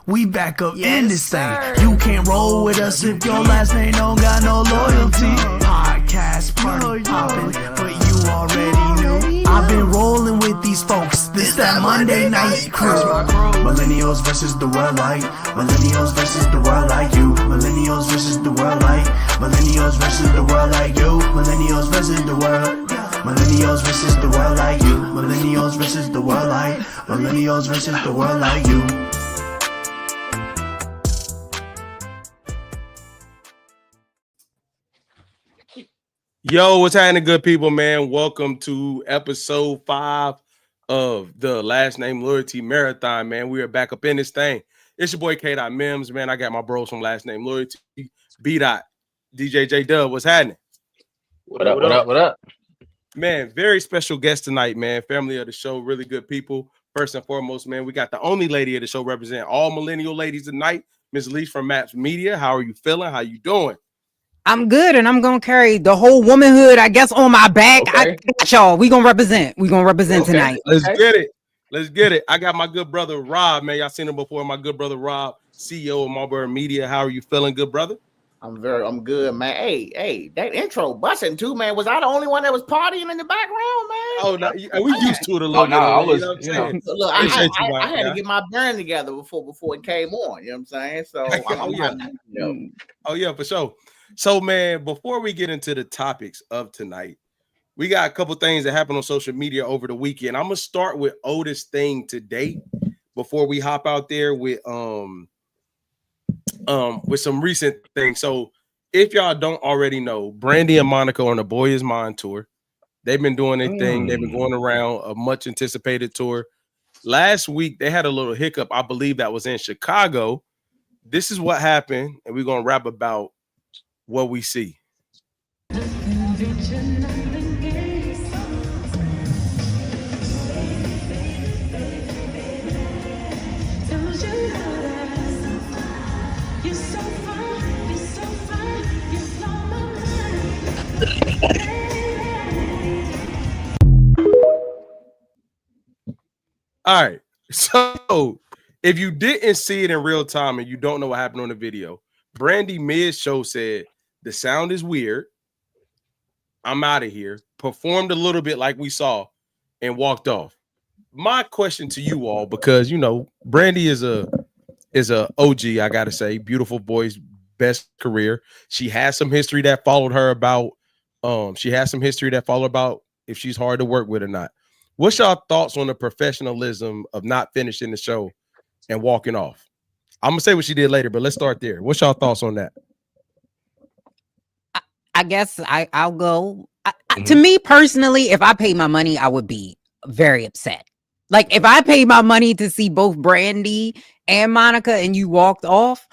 We back up in this thing. You can't roll with us if your last name don't got no loyalty. Podcast party poppin', but you already knew. I've been rolling with these folks. This that Monday night crew. Millennials versus the world like. Millennials versus the world like you. Millennials versus the world like. Millennials versus the world like you. Millennials versus the world. Millennials versus the world like you. Millennials versus the world like. Millennials versus the world like you. Yo, what's happening, good people, man? Welcome to episode 5 of the Last Name Loyalty Marathon, man. We are back up in this thing. It's your boy K.Mims, man. I got my bros from Last Name Loyalty. B. DJ J Dub, what's happening? What up? Man, very special guest tonight, man. Family of the show, really good people. First and foremost, man, we got the only lady of the show representing all millennial ladies tonight, Ms. Leash from Maps Media. How are you feeling? How you doing? I'm good, and I'm gonna carry the whole womanhood, I guess, on my back. Okay. I got y'all. We gonna represent. Tonight. Let's get it. I got my good brother Rob, man. Y'all seen him before. My good brother Rob, CEO of Marlboro Media. How are you feeling, good brother? I'm good, man. Hey, that intro busting too, man. Was I the only one that was partying in the background, man? Oh, no, we used to it a little bit. I was, Look, I had to get my brand together before it came on. You know what I'm saying? So, Oh yeah, for sure. So, man, before we get into the topics of tonight, we got a couple things that happened on social media over the weekend. I'm gonna start with oldest thing to date before we hop out there with some recent things. So, if y'all don't already know, Brandy and Monica on the Boy Is Mine tour. They've been doing their thing. They've been going around a much anticipated tour. Last week they had a little hiccup. I believe that was in Chicago. This is what happened, and we're gonna rap about what we see. All right, so if you didn't see it in real time and you don't know what happened on the video, Brandy mid-show said, the sound is weird. I'm out of here. Performed a little bit like we saw and walked off. My question to you all, because you know Brandy is a OG, I gotta say, beautiful voice, best career. She has some history that followed her about. She has some history that followed about if she's hard to work with or not. What's y'all thoughts on the professionalism of not finishing the show and walking off? I'm gonna say what she did later, but let's start there. What's y'all thoughts on that? I guess I'll go. To me personally, if I paid my money, I would be very upset. Like if I paid my money to see both Brandy and Monica and you walked off.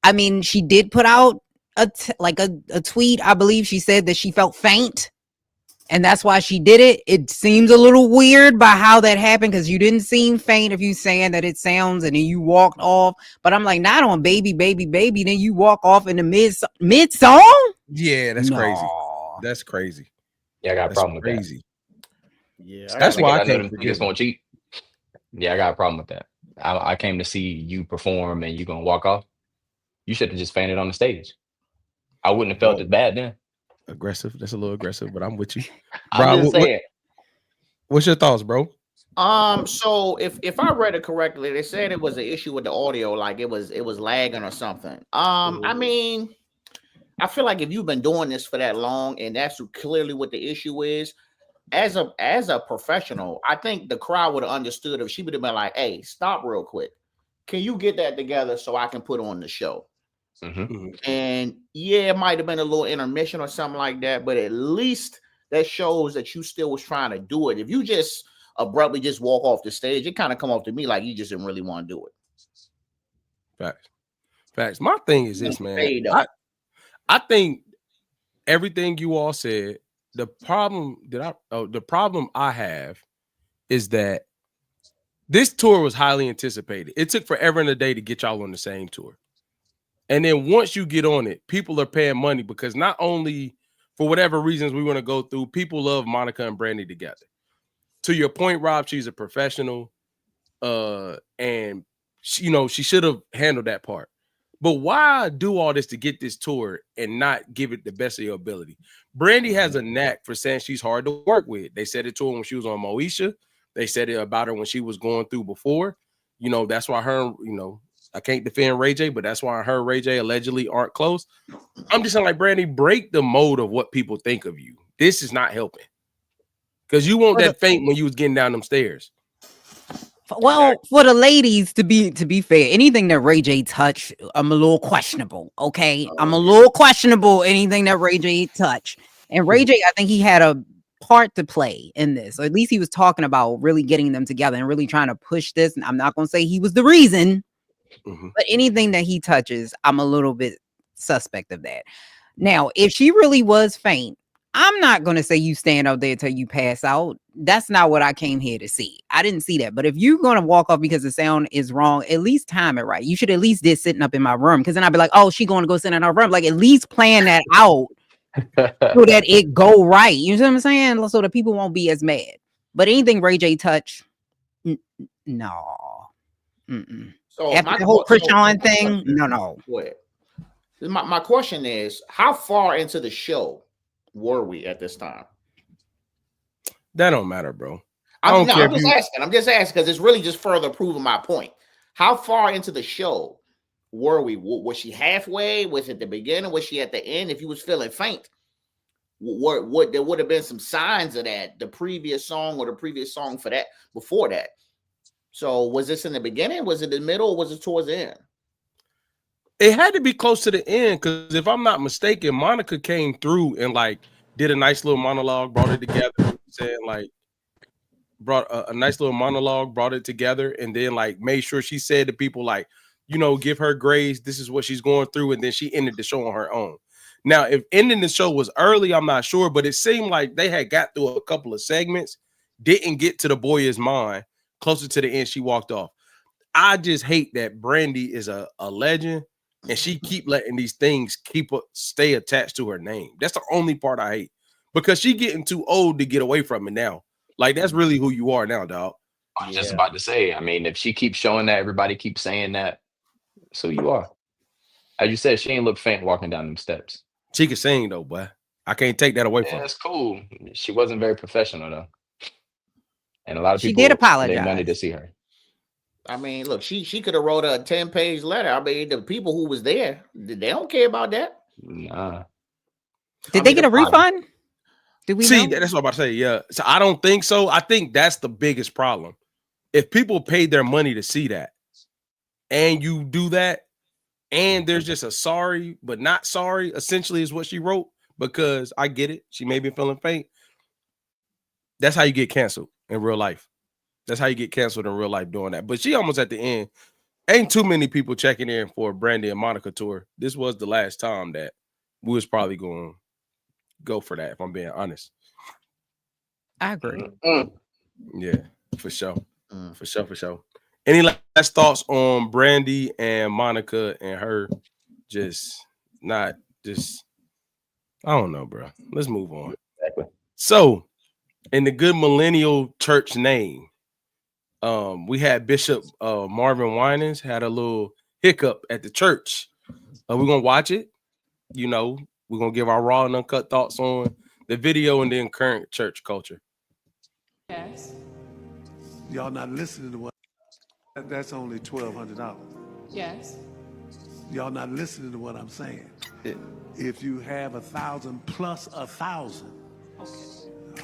I mean, she did put out a tweet. I believe she said that she felt faint. And that's why she did it. It seems a little weird by how that happened because you didn't seem faint if you saying that it sounds and then you walked off. But I'm like, not on baby. Then you walk off in the mid song. Yeah, that's crazy. That's crazy. Yeah, I got a problem with that. Yeah, that's why I came to just gonna cheat. Yeah, I got a problem with that. I came to see you perform and you gonna walk off. You should have just fainted on the stage. I wouldn't have felt as bad then. Aggressive. That's a little aggressive, but I'm with you. I'm just saying. What's your thoughts, bro? So if I read it correctly, they said it was an issue with the audio, like it was lagging or something. I mean, I feel like if you've been doing this for that long and that's clearly what the issue is, as a professional, I think the crowd would have understood if she would have been like, hey, stop real quick. Can you get that together so I can put on the show? And yeah, it might have been a little intermission or something like that, but at least that shows that you still was trying to do it. If you just abruptly just walk off the stage, it kind of come off to me like you just didn't really want to do it. Facts. My thing is this, man. I think everything you all said. The problem I have is that this tour was highly anticipated. It took forever and a day to get y'all on the same tour. And then once you get on it, people are paying money because not only for whatever reasons we want to go through, people love Monica and Brandy together. To your point, Rob, she's a professional. And she should have handled that part. But why do all this to get this tour and not give it the best of your ability? Brandy has a knack for saying she's hard to work with. They said it to her when she was on Moesha. They said it about her when she was going through before. That's why her, I can't defend Ray J, but that's why her and Ray J allegedly aren't close. I'm just saying, like, Brandy, break the mold of what people think of you. This is not helping. Because you want that faint when you was getting down them stairs. Well, for the ladies, to be fair, anything that Ray J touched, I'm a little questionable. Okay, I'm a little questionable. Anything that Ray J touched, and Ray J, I think he had a part to play in this, or at least he was talking about really getting them together and really trying to push this. And I'm not going to say he was the reason, but anything that he touches, I'm a little bit suspect of that. Now, if she really was faint, I'm not going to say you stand out there till you pass out. That's not what I came here to see. I didn't see that. But if you're going to walk off because the sound is wrong, at least time it right. You should at least did sitting up in my room, because then I'd be like, oh, she going to go sit in her room. Like, at least plan that out so that it go right. You know what I'm saying? So that people won't be as mad. But anything Ray J touch, no. So after the whole Krishan thing, no. My question is, how far into the show were we at this time? That don't matter, bro. I'm just asking because it's really just further proving my point. How far into the show were we? Was she halfway? Was it the beginning? Was she at the end? If you was feeling faint, what there would have been some signs of that, the previous song or the previous song for that before that. So was this in the beginning? Was it the middle? Or was it towards the end? It had to be close to the end, because if I'm not mistaken, Monica came through and like did a nice little monologue, brought it together, saying like brought a nice little monologue, brought it together, and then like made sure she said to people like, give her grace. This is what she's going through, and then she ended the show on her own. Now, if ending the show was early, I'm not sure, but it seemed like they had got through a couple of segments, didn't get to the boy is mine. Closer to the end, she walked off. I just hate that Brandy is a legend, and she keep letting these things stay attached to her name. That's the only part I hate, because she getting too old to get away from it now. Like, that's really who you are now, dog. I was just about to say, I mean, if she keeps showing that, everybody keeps saying that, so you are. As you said, she ain't look faint walking down them steps. She can sing though, boy. I can't take that away from her. That's cool. She wasn't very professional though. And a lot of people did apologize. paid money to see her. I mean, look, she could have wrote a 10-page letter. I mean, the people who was there, they don't care about that. Nah. Did they get a refund? Did we see? know? That's what I'm about to say. Yeah. So I don't think so. I think that's the biggest problem. If people paid their money to see that, and you do that, and there's just a sorry but not sorry, essentially is what she wrote, because I get it. She may be feeling faint. That's how you get canceled in real life. That's how you get canceled in real life doing that. But she almost at the end. Ain't too many people checking in for a Brandy and Monica tour. This was the last time that we was probably going to go for that, if I'm being honest. I agree. Yeah, for sure. For sure. Any last thoughts on Brandy and Monica and her I don't know, bro. Let's move on. Exactly. So, in the good millennial church name, we had Bishop Marvin Winans had a little hiccup at the church. We're gonna watch it. We're gonna give our raw and uncut thoughts on the video and then current church culture. Yes. Y'all not listening to what? That's only $1,200. Yes. Y'all not listening to what I'm saying. Yeah. If you have 1,000 plus 1,000. Okay.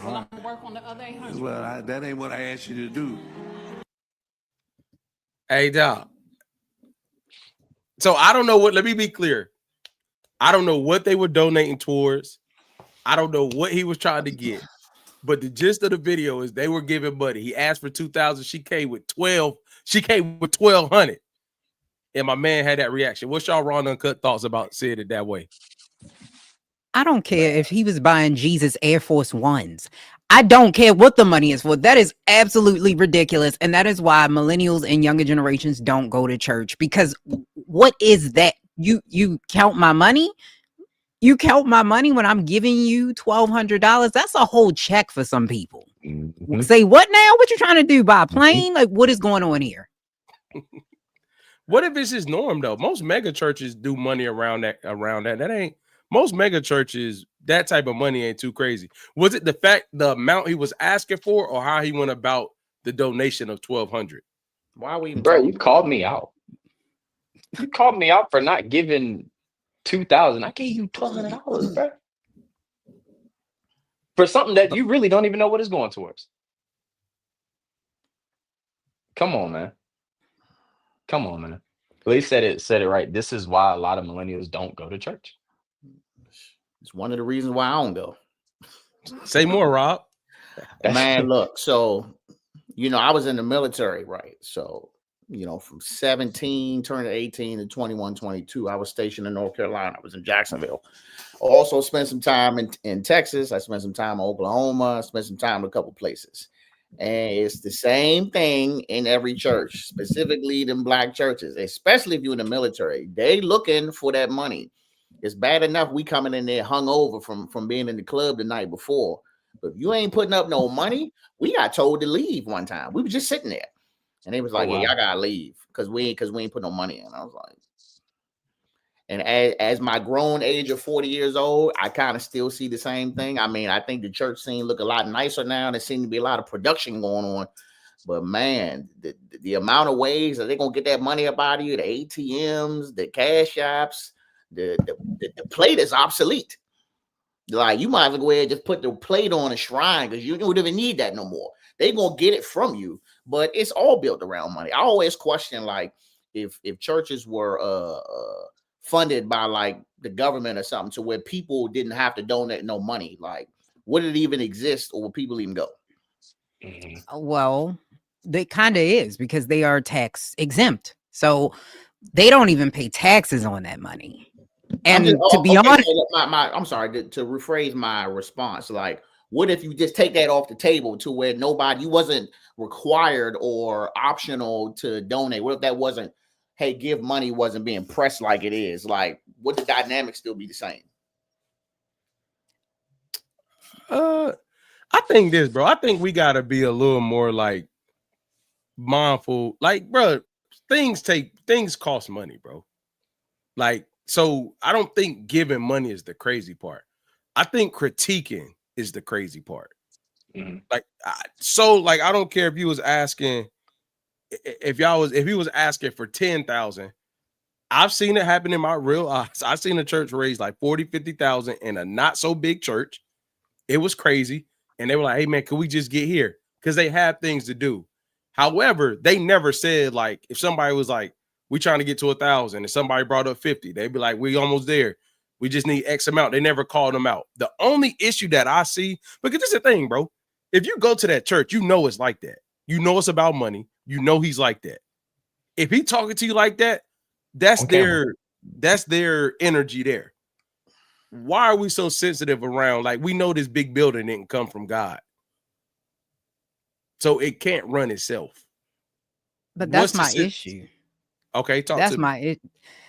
Well, I'm gonna work on the other 800. Well, that ain't what I asked you to do. Hey, dog. So I don't know what. Let me be clear. I don't know what they were donating towards. I don't know what he was trying to get. But the gist of the video is they were giving money. He asked for 2,000. She came with 12. She came with 1,200. And my man had that reaction. What's y'all raw and uncut thoughts about saying it that way? I don't care if he was buying Jesus Air Force Ones. I don't care what the money is for. That is absolutely ridiculous. And that is why millennials and younger generations don't go to church. Because what is that? You count my money? You count my money when I'm giving you $1,200? That's a whole check for some people. Say what now? What you trying to do? Buy a plane? Like, what is going on here? What if it's his norm though? Most mega churches do money around that. That ain't most mega churches. That type of money ain't too crazy. Was it the amount he was asking for, or how he went about the donation of 1,200? Why are we even Bro, talking? you called me out. You called me out for not giving 2,000. I gave you $1,200, bro. For something that you really don't even know what it's going towards. Come on, man. Come on, man. Lee said it right. This is why a lot of millennials don't go to church. It's one of the reasons why I don't go. Say more, Rob. Man, look, so I was in the military, right? So, from 17 turning 18 to 21, 22, I was stationed in North Carolina. I was in Jacksonville. I also spent some time in Texas. I spent some time in Oklahoma. I spent some time in a couple places. And it's the same thing in every church, specifically them black churches, especially if you're in the military. They looking for that money. It's bad enough we coming in there hungover from being in the club the night before. But if you ain't putting up no money, we got told to leave one time. We were just sitting there. And they was like, yeah, y'all gotta leave because we ain't put no money in. I was like, and as my grown age of 40 years old, I kind of still see the same thing. I mean, I think the church scene look a lot nicer now. There seems to be a lot of production going on. But man, the amount of ways that they're gonna get that money up out of you, the ATMs, the cash apps, the plate is obsolete. Like, you might as well go ahead and just put the plate on a shrine because you don't even need that no more. They're gonna get it from you, but it's all built around money. I always question, like, if churches were funded by like the government or something, to where people didn't have to donate no money, like, would it even exist, or would people even go? Well, they kind of is, because they are tax exempt, so they don't even pay taxes on that money. And to be honest, so I'm sorry to rephrase my response. Like, what if you just take that off the table to where you wasn't required or optional to donate? What if that wasn't, hey, give money, wasn't being pressed like it is? Like, would the dynamic still be the same? I think this, bro. I think we gotta be a little more like mindful. Like, bro, things cost money, bro. Like, so I don't think giving money is the crazy part. I think critiquing is the crazy part. Like, I don't care if you was asking, if he was asking for 10,000. I've seen it happen in my real eyes. I've seen a church raise like 40, 50,000 in a not so big church. It was crazy. And they were like, hey man, can we just get here? Because they have things to do. However, they never said, like, if somebody was like, we trying to get to 1,000 and somebody brought up 50, they'd be like, we almost there. We just need X amount. They never called them out. The only issue that I see, because this is the thing, bro. If you go to that church, you know it's like that. You know it's about money. You know he's like that. If he talking to you like that, that's their energy there. Why are we so sensitive around? Like, we know this big building didn't come from God, so it can't run itself. But that's my issue. Okay,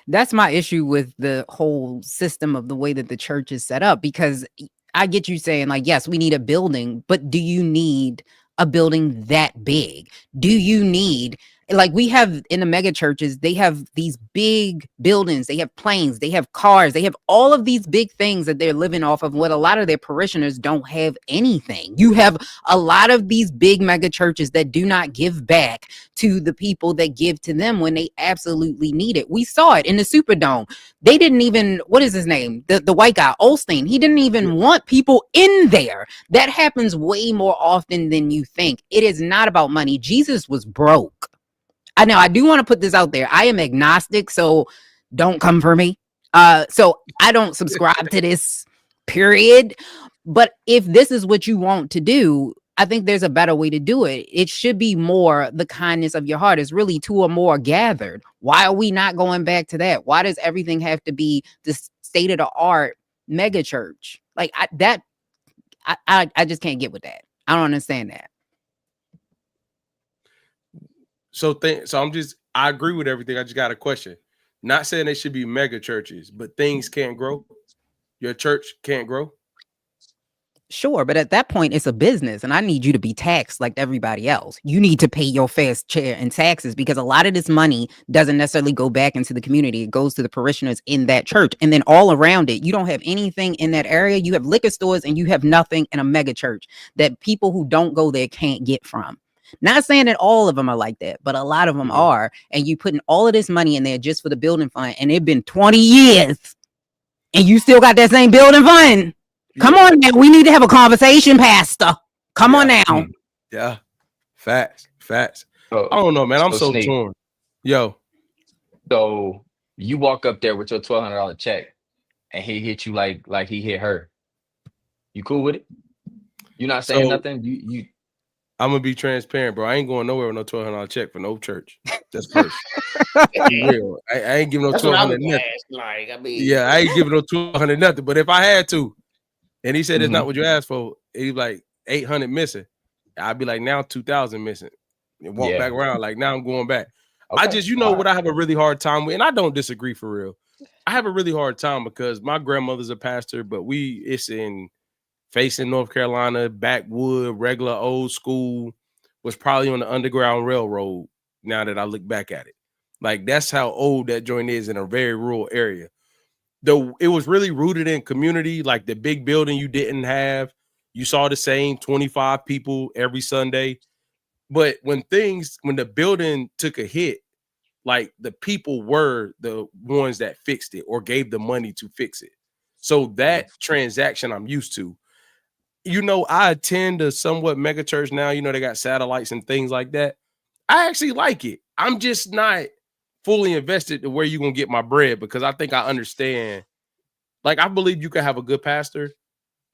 that's my issue with the whole system of the way that the church is set up, because I get you saying, like, yes, we need a building, but do you need a building that big? Do you need, like, we have in the mega churches, they have these big buildings, they have planes, they have cars, they have all of these big things that they're living off of, what a lot of their parishioners don't have anything. You have a lot of these big mega churches that do not give back to the people that give to them when they absolutely need it. We saw it in the Superdome. They didn't even, what is his name? The white guy, Olstein, he didn't even want people in there. That happens way more often than you think. It is not about money. Jesus was broke. I know, I do want to put this out there. I am agnostic, so don't come for me. So I don't subscribe to this, period. But if this is what you want to do, I think there's a better way to do it. It should be more the kindness of your heart. It's really two or more gathered. Why are we not going back to that? Why does everything have to be the state of the art mega church? Like, I just can't get with that. I don't understand that. So I agree with everything. I just got a question. Not saying they should be mega churches, but things can't grow. Your church can't grow. Sure, but at that point, it's a business, and I need you to be taxed like everybody else. You need to pay your fair share in taxes because a lot of this money doesn't necessarily go back into the community. It goes to the parishioners in that church. And then all around it, you don't have anything in that area. You have liquor stores and you have nothing in a mega church that people who don't go there can't get from. Not saying that all of them are like that, but a lot of them are. And you putting all of this money in there just for the building fund, and it's been 20 years, and you still got that same building fund. Come on now. We need to have a conversation, Pastor. Come on now. Yeah. Facts. So, I don't know, man. I'm so Sneak, torn. Yo. So you walk up there with your $1,200 check, and he hit you like he hit her. You cool with it? You not saying nothing? You I'm gonna be transparent, bro. I ain't going nowhere with no $1,200 check for no church. That's first. Be real. I ain't giving no $1,200 nothing. Like, I mean, Yeah, I ain't giving no $200 nothing. But if I had to, and he said it's not what you asked for, he's like 800 missing. I'd be like, now 2,000 missing, and walk back around like now I'm going back. Okay. I just, what I have a really hard time with, and I don't disagree for real. I have a really hard time because my grandmother's a pastor, but it's in facing North Carolina, backwood, regular old school, was probably on the Underground Railroad. Now that I look back at it, like that's how old that joint is in a very rural area. Though it was really rooted in community, like the big building you didn't have. You saw the same 25 people every Sunday. But when the building took a hit, like the people were the ones that fixed it or gave the money to fix it. So that transaction I'm used to. I attend a somewhat mega church now. They got satellites and things like that. I actually like it. I'm just not fully invested to where you're going to get my bread because I think I understand. Like, I believe you can have a good pastor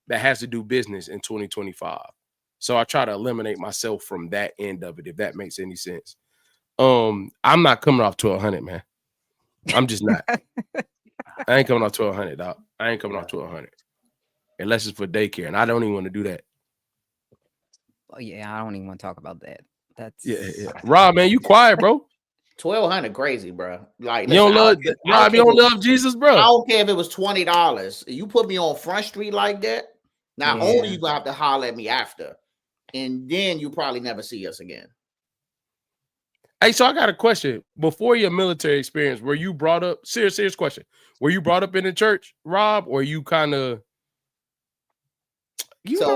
that has to do business in 2025. So I try to eliminate myself from that end of it, if that makes any sense. I'm not coming off 1,200, man. I'm just not. I ain't coming off 1,200, dog. I ain't coming off 1,200 unless it's for daycare, and I don't even want to do that. Oh yeah, I don't even want to talk about that. That's Rob, man, you quiet, bro. 1,200 crazy, bro. Like, you don't love Rob. You don't love Jesus, bro. I don't care if it was $20. You put me on Front Street like that. Not only you gonna have to holler at me after, and then you probably never see us again. Hey, so I got a question. Before your military experience, were you brought up? Serious question. Were you brought up in the church, Rob, or you kind of? So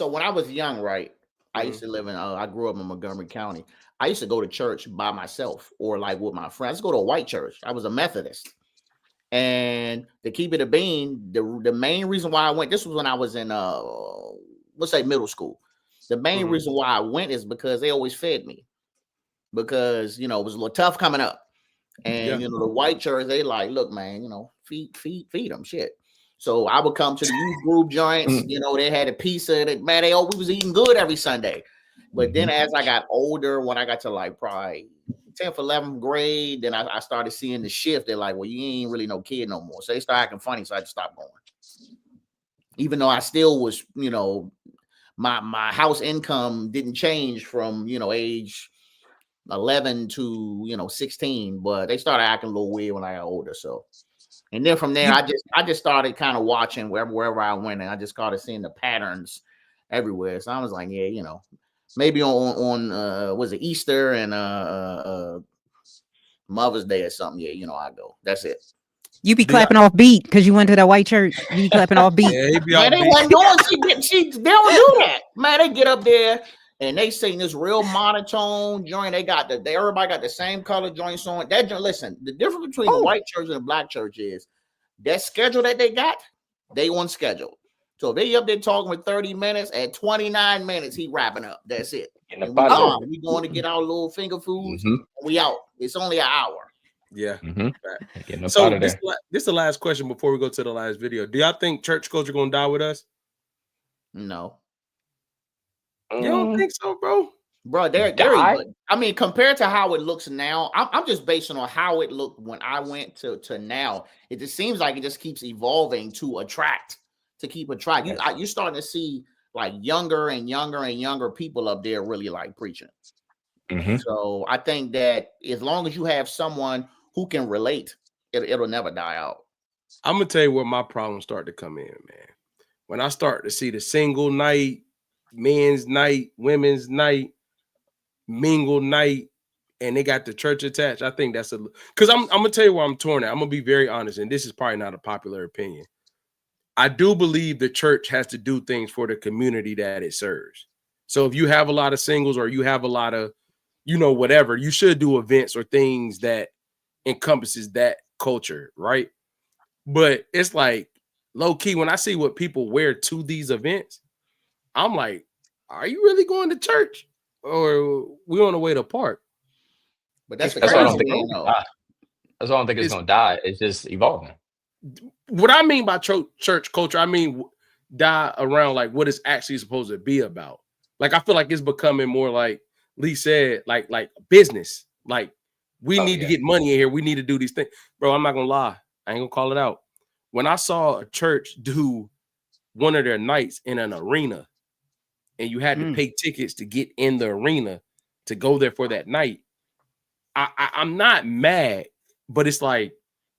when I was young, right? I used to live in. I grew up in Montgomery County. I used to go to church by myself or like with my friends. Go to a white church. I was a Methodist. And to keep it a bean, the main reason why I went, this was when I was in let's say middle school. The main reason why I went is because they always fed me. Because it was a little tough coming up. And the white church, they like, look, man, feed them shit. So I would come to the youth group joints, they had a pizza that man, we was eating good every Sunday. But then as I got older, when I got to like probably 10th, 11th grade, then I started seeing the shift. They're like, well, you ain't really no kid no more. So they started acting funny. So I just stopped going. Even though I still was, my house income didn't change from, age 11 to, 16. But they started acting a little weird when I got older. So, and then from there, I just started kind of watching wherever I went. And I just started seeing the patterns everywhere. So I was like, maybe on was it Easter and Mother's Day or something? I go. That's it. You be clapping off beat because you went to that white church. You be clapping off beat. Man, they wasn't doing. They don't do that. Man, they get up there and they sing this real monotone joint. Everybody got the same color joints on. Listen, the difference between the white church and the black church is that schedule that they got. They on schedule. So they up there talking for 30 minutes. At 29 minutes, he wrapping up. That's it. We going to get our little finger foods. We out. It's only an hour. Yeah. So this is the last question before we go to the last video. Do y'all think church culture gonna die with us? No. You don't think so, bro? Bro, they're good. I mean, compared to how it looks now, I'm just basing on how it looked when I went to now. It just seems like it just keeps evolving to keep attracting. You're starting to see like younger and younger and younger people up there really like preaching. So I think that as long as you have someone who can relate, it'll never die out. I'm gonna tell you where my problems start to come in, man. when I start to see the single night, men's night, women's night, mingle night, and they got the church attached, I think that's because I'm gonna tell you why I'm torn at. I'm gonna be very honest, and this is probably not a popular opinion. I do believe the church has to do things for the community that it serves. So if you have a lot of singles or you have a lot of, whatever, you should do events or things that encompasses that culture, right? But it's like low key when I see what people wear to these events, I'm like, are you really going to church or we on the way to park? But that's the That's why I don't crazy think thing, it's gonna though. die. That's why I don't think it's gonna die. It's just evolving. What I mean by church culture, I mean die around like what it's actually supposed to be about. Like I feel like it's becoming more like Lee said, like business. Like we need to get money in here. We need to do these things, bro. I'm not gonna lie. I ain't gonna call it out. When I saw a church do one of their nights in an arena, and you had to pay tickets to get in the arena to go there for that night, I'm not mad, but it's like,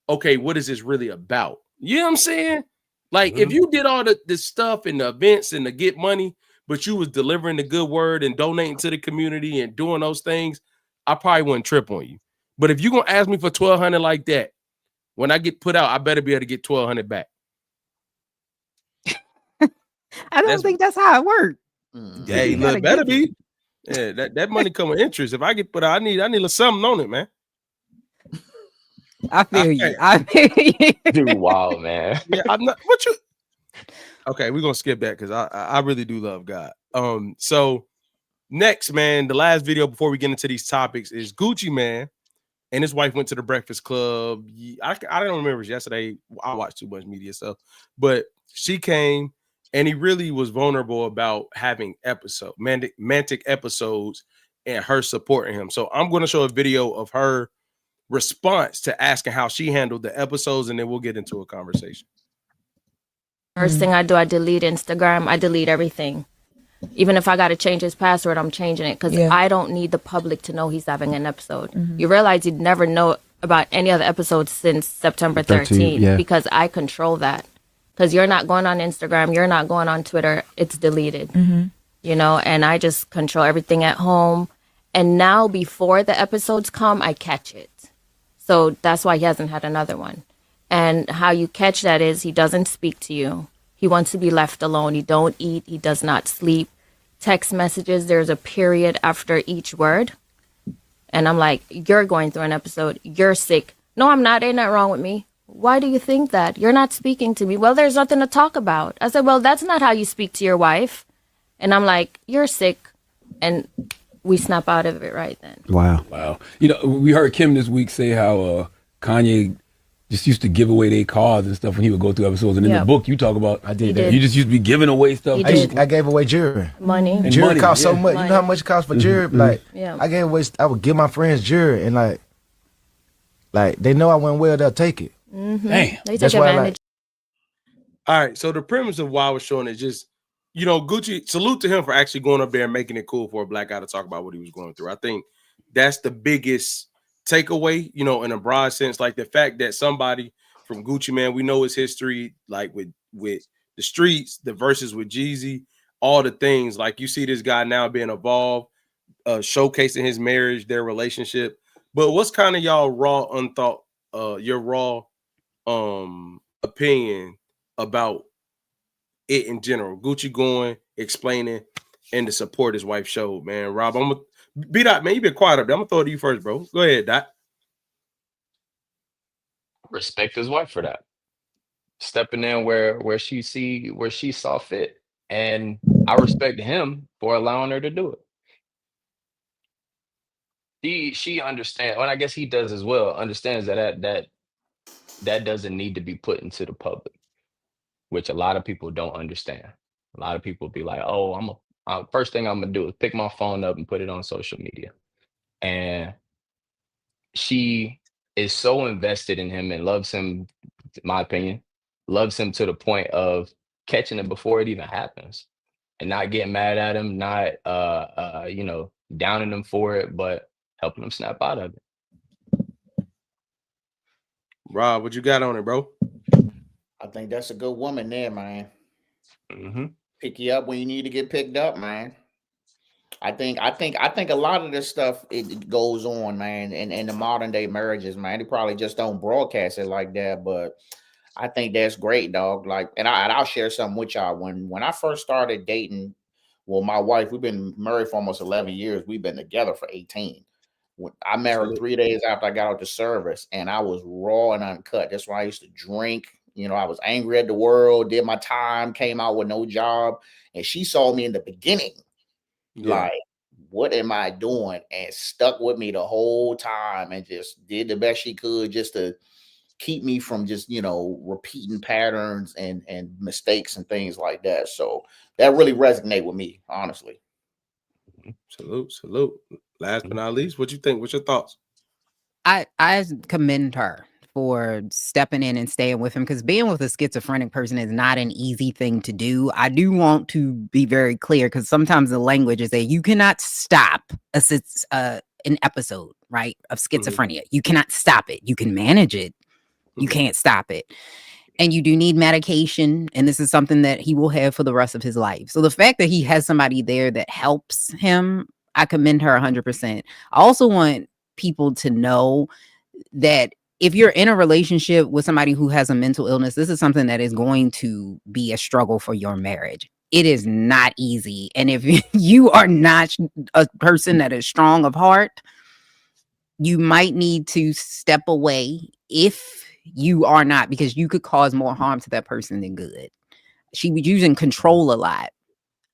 okay, what is this really about? You know what I'm saying? Like, if you did all this stuff and the events and to get money, but you was delivering the good word and donating to the community and doing those things, I probably wouldn't trip on you. But if you're gonna ask me for $1,200 like that, when I get put out, I better be able to get $1,200 back. I don't think that's how it works. Hey, look, better be. Yeah, that money come with interest. If I get put out, I need a little something on it, man. I feel you. I feel you. Dude, wow, man. Yeah, I'm not. What you? Okay, we're gonna skip that because I really do love God. So next, man, the last video before we get into these topics is Gucci Man and his wife went to the Breakfast Club. I don't remember, it was yesterday. I watched too much media stuff, but she came and he really was vulnerable about having romantic episodes and her supporting him. So I'm going to show a video of her response to asking how she handled the episodes, and then we'll get into a conversation. First thing I do, I delete Instagram. I delete everything. Even if I got to change his password, I'm changing it because I don't need the public to know he's having an episode. You realize you'd never know about any other episodes since September 13th because I control that. Because you're not going on Instagram, you're not going on Twitter, it's deleted. And I just control everything at home. And now before the episodes come, I catch it. So that's why he hasn't had another one. And how you catch that is he doesn't speak to you. He wants to be left alone. He don't eat. He does not sleep. Text messages, there's a period after each word. And I'm like, you're going through an episode. You're sick. No, I'm not. Ain't nothing wrong with me. Why do you think that? You're not speaking to me. Well, there's nothing to talk about. I said, well, that's not how you speak to your wife. And I'm like, you're sick. And we snap out of it right then. Wow. We heard Kim this week say how Kanye just used to give away their cars and stuff when he would go through episodes. And in the book, you talk about I did that. You just used to be giving away stuff. I gave away jewelry. Money. And jewelry money, cost so much. Money. You know how much it costs for jewelry? Like, I gave away. I would give my friends jewelry, and like they know I went well, they'll take it. Damn. They take That's why I advantage. All right, so the premise of why I was showing is just, Gucci, salute to him for actually going up there and making it cool for a black guy to talk about what he was going through. I think that's the biggest takeaway, in a broad sense, like the fact that somebody from Gucci Man, we know his history, like with the streets, the verses with Jeezy, all the things. Like you see this guy now being evolved, showcasing his marriage, their relationship. But what's kind of y'all your raw opinion about it in general? Gucci going, explaining, and the support his wife showed, man. Rob, I'm gonna be that man. You been quiet up there. I'm gonna throw it to you first, bro. Go ahead, Dot. Respect his wife for that. Stepping in where she saw fit. And I respect him for allowing her to do it. She understands, and I guess he does as well, understands that doesn't need to be put into the public, which a lot of people don't understand. A lot of people be like, oh, first thing I'm gonna do is pick my phone up and put it on social media. And she is so invested in him and loves him, in my opinion, loves him to the point of catching it before it even happens and not getting mad at him, not downing him for it, but helping him snap out of it. Rob, what you got on it, bro? I think that's a good woman there, man. Pick you up when you need to get picked up, man. I think a lot of this stuff it goes on, man, in the modern day marriages, man. They probably just don't broadcast it like that, but I think that's great, dog. Like, and I'll share something with y'all. When I first started dating, well, my wife, we've been married for almost 11 years. We've been together for 18. When I met her 3 days after I got out the service, and I was raw and uncut. That's why I used to drink. You know, I was angry at the world, did my time, came out with no job, and she saw me in the beginning. Like, what am I doing? And stuck with me the whole time and just did the best she could just to keep me from just, you know, repeating patterns and mistakes and things like that. So that really resonated with me, honestly. Salute. Last but not least, what you think? What's your thoughts? I commend her for stepping in and staying with him, because being with a schizophrenic person is not an easy thing to do. I do want to be very clear, because sometimes the language is that you cannot stop an episode, right, of schizophrenia. You cannot stop it. You can manage it. You can't stop it. And you do need medication. And this is something that he will have for the rest of his life. So the fact that he has somebody there that helps him, I commend her 100%. I also want people to know that if you're in a relationship with somebody who has a mental illness, this is something that is going to be a struggle for your marriage. It is not easy. And if you are not a person that is strong of heart, you might need to step away if you are not, because you could cause more harm to that person than good. She was using control a lot.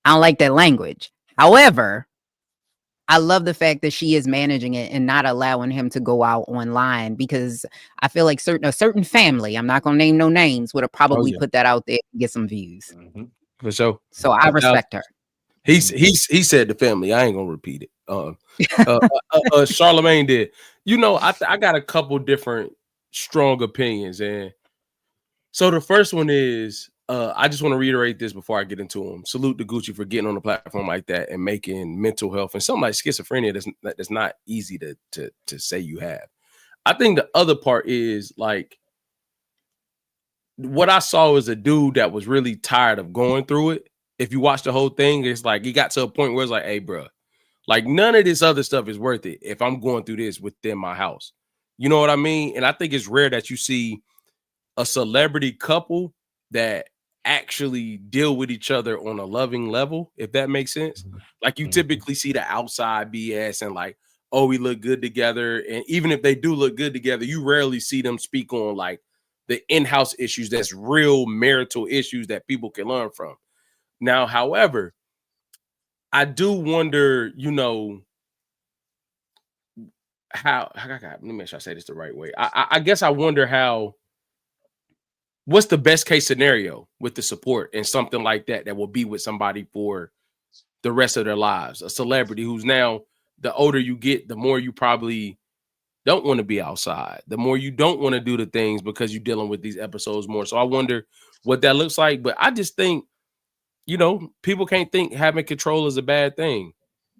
I don't like that language. However, I love the fact that she is managing it and not allowing him to go out online, because I feel like a certain family, I'm not going to name no names, would have probably put that out there to get some views. For sure. So I respect her. He said the family. I ain't gonna repeat it. Charlemagne did. You know, I got a couple different strong opinions, and so the first one is I just want to reiterate this before I get into them. Salute to Gucci for getting on a platform like that and making mental health and something like schizophrenia that's not easy to say you have. I think the other part is, like, what I saw was a dude that was really tired of going through it. If you watch the whole thing, it's like he got to a point where it's like, hey, bro, like, none of this other stuff is worth it if I'm going through this within my house. You know what I mean? And I think it's rare that you see a celebrity couple that actually deal with each other on a loving level, if that makes sense. Like, you typically see the outside BS and like, oh, we look good together. And even if they do look good together, you rarely see them speak on like the in-house issues that's real marital issues that people can learn from. Now, however, I do wonder, you know, let me make sure I say this the right way. I guess I wonder what's the best case scenario with the support and something like that will be with somebody for the rest of their lives, a celebrity who's now, the older you get, the more you probably don't want to be outside, the more you don't want to do the things because you're dealing with these episodes more. So I wonder what that looks like. But I just think, you know, people can't think having control is a bad thing.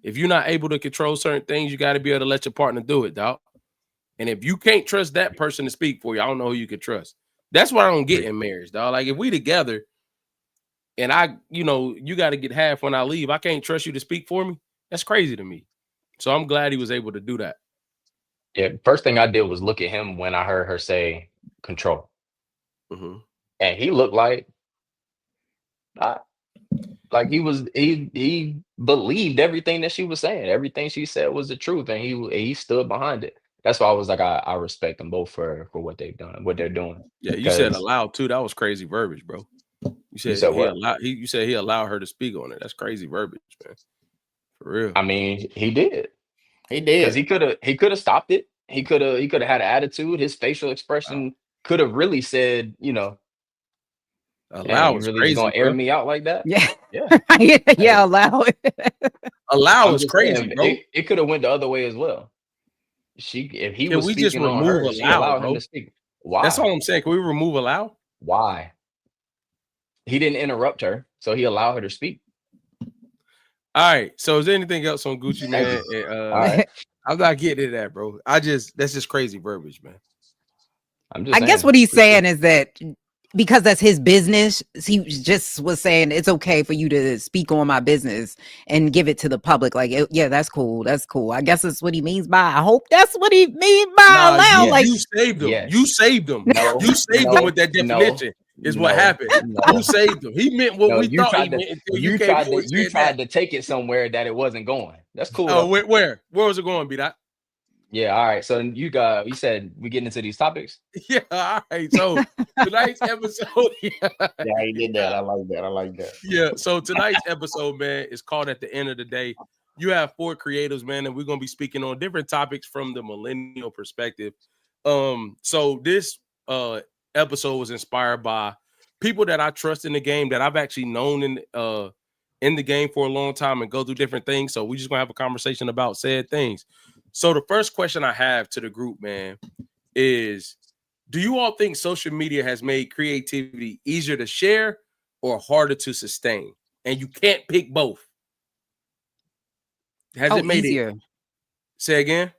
If you're not able to control certain things, you got to be able to let your partner do it, dog. And if you can't trust that person to speak for you, I don't know who you can trust. That's what I don't get in marriage, dog. Like, if we together and you got to get half when I leave, I can't trust you to speak for me. That's crazy to me. So I'm glad he was able to do that. Yeah. First thing I did was look at him when I heard her say control. And he looked like he believed everything that she was saying. Everything she said was the truth, and he stood behind it. That's why I was like, I respect them both for what they've done, what they're doing. Yeah, you said allowed too. That was crazy verbiage, bro. You said he allowed her to speak on it. That's crazy verbiage, man. For real. I mean, he did. He did. Because he could have stopped it. He could have had an attitude. His facial expression could have really said, you know, allow is really crazy, gonna air me out like that. Yeah, allow it. Allow is crazy, saying, bro. It could have went the other way as well. If he was speaking just on her, she allowed him to speak. Why? That's all I'm saying. Can we remove allow? Why? He didn't interrupt her, so he allowed her to speak. All right. So is there anything else on Gucci, man? All right. I'm not getting into that, bro. That's just crazy verbiage, man. I'm just I guess what he's saying is that because that's his business. He just was saying it's okay for you to speak on my business and give it to the public. Like, yeah, that's cool. That's cool. I guess that's what he means by. I hope that's what he means by allow. You, like, you saved him. Yes. You saved him. No, you saved him with that no, definition. Is what happened. No. You saved him. He meant what we thought he meant until you came forward. You tried to take it somewhere that it wasn't going. That's cool. Oh, where was it going, B-Dot? Yeah, all right. So you said we getting into these topics? Yeah, all right. So tonight's episode. Yeah, he did that. I like that. Yeah. So tonight's episode, man, is called At the End of the Day. You have 4 creatives, man, and we're gonna be speaking on different topics from the millennial perspective. So this episode was inspired by people that I trust in the game, that I've actually known in the game for a long time and go through different things. So we're just gonna have a conversation about said things. So the first question I have to the group, man, is do you all think social media has made creativity easier to share or harder to sustain? And you can't pick both. Has it made easier? Say again?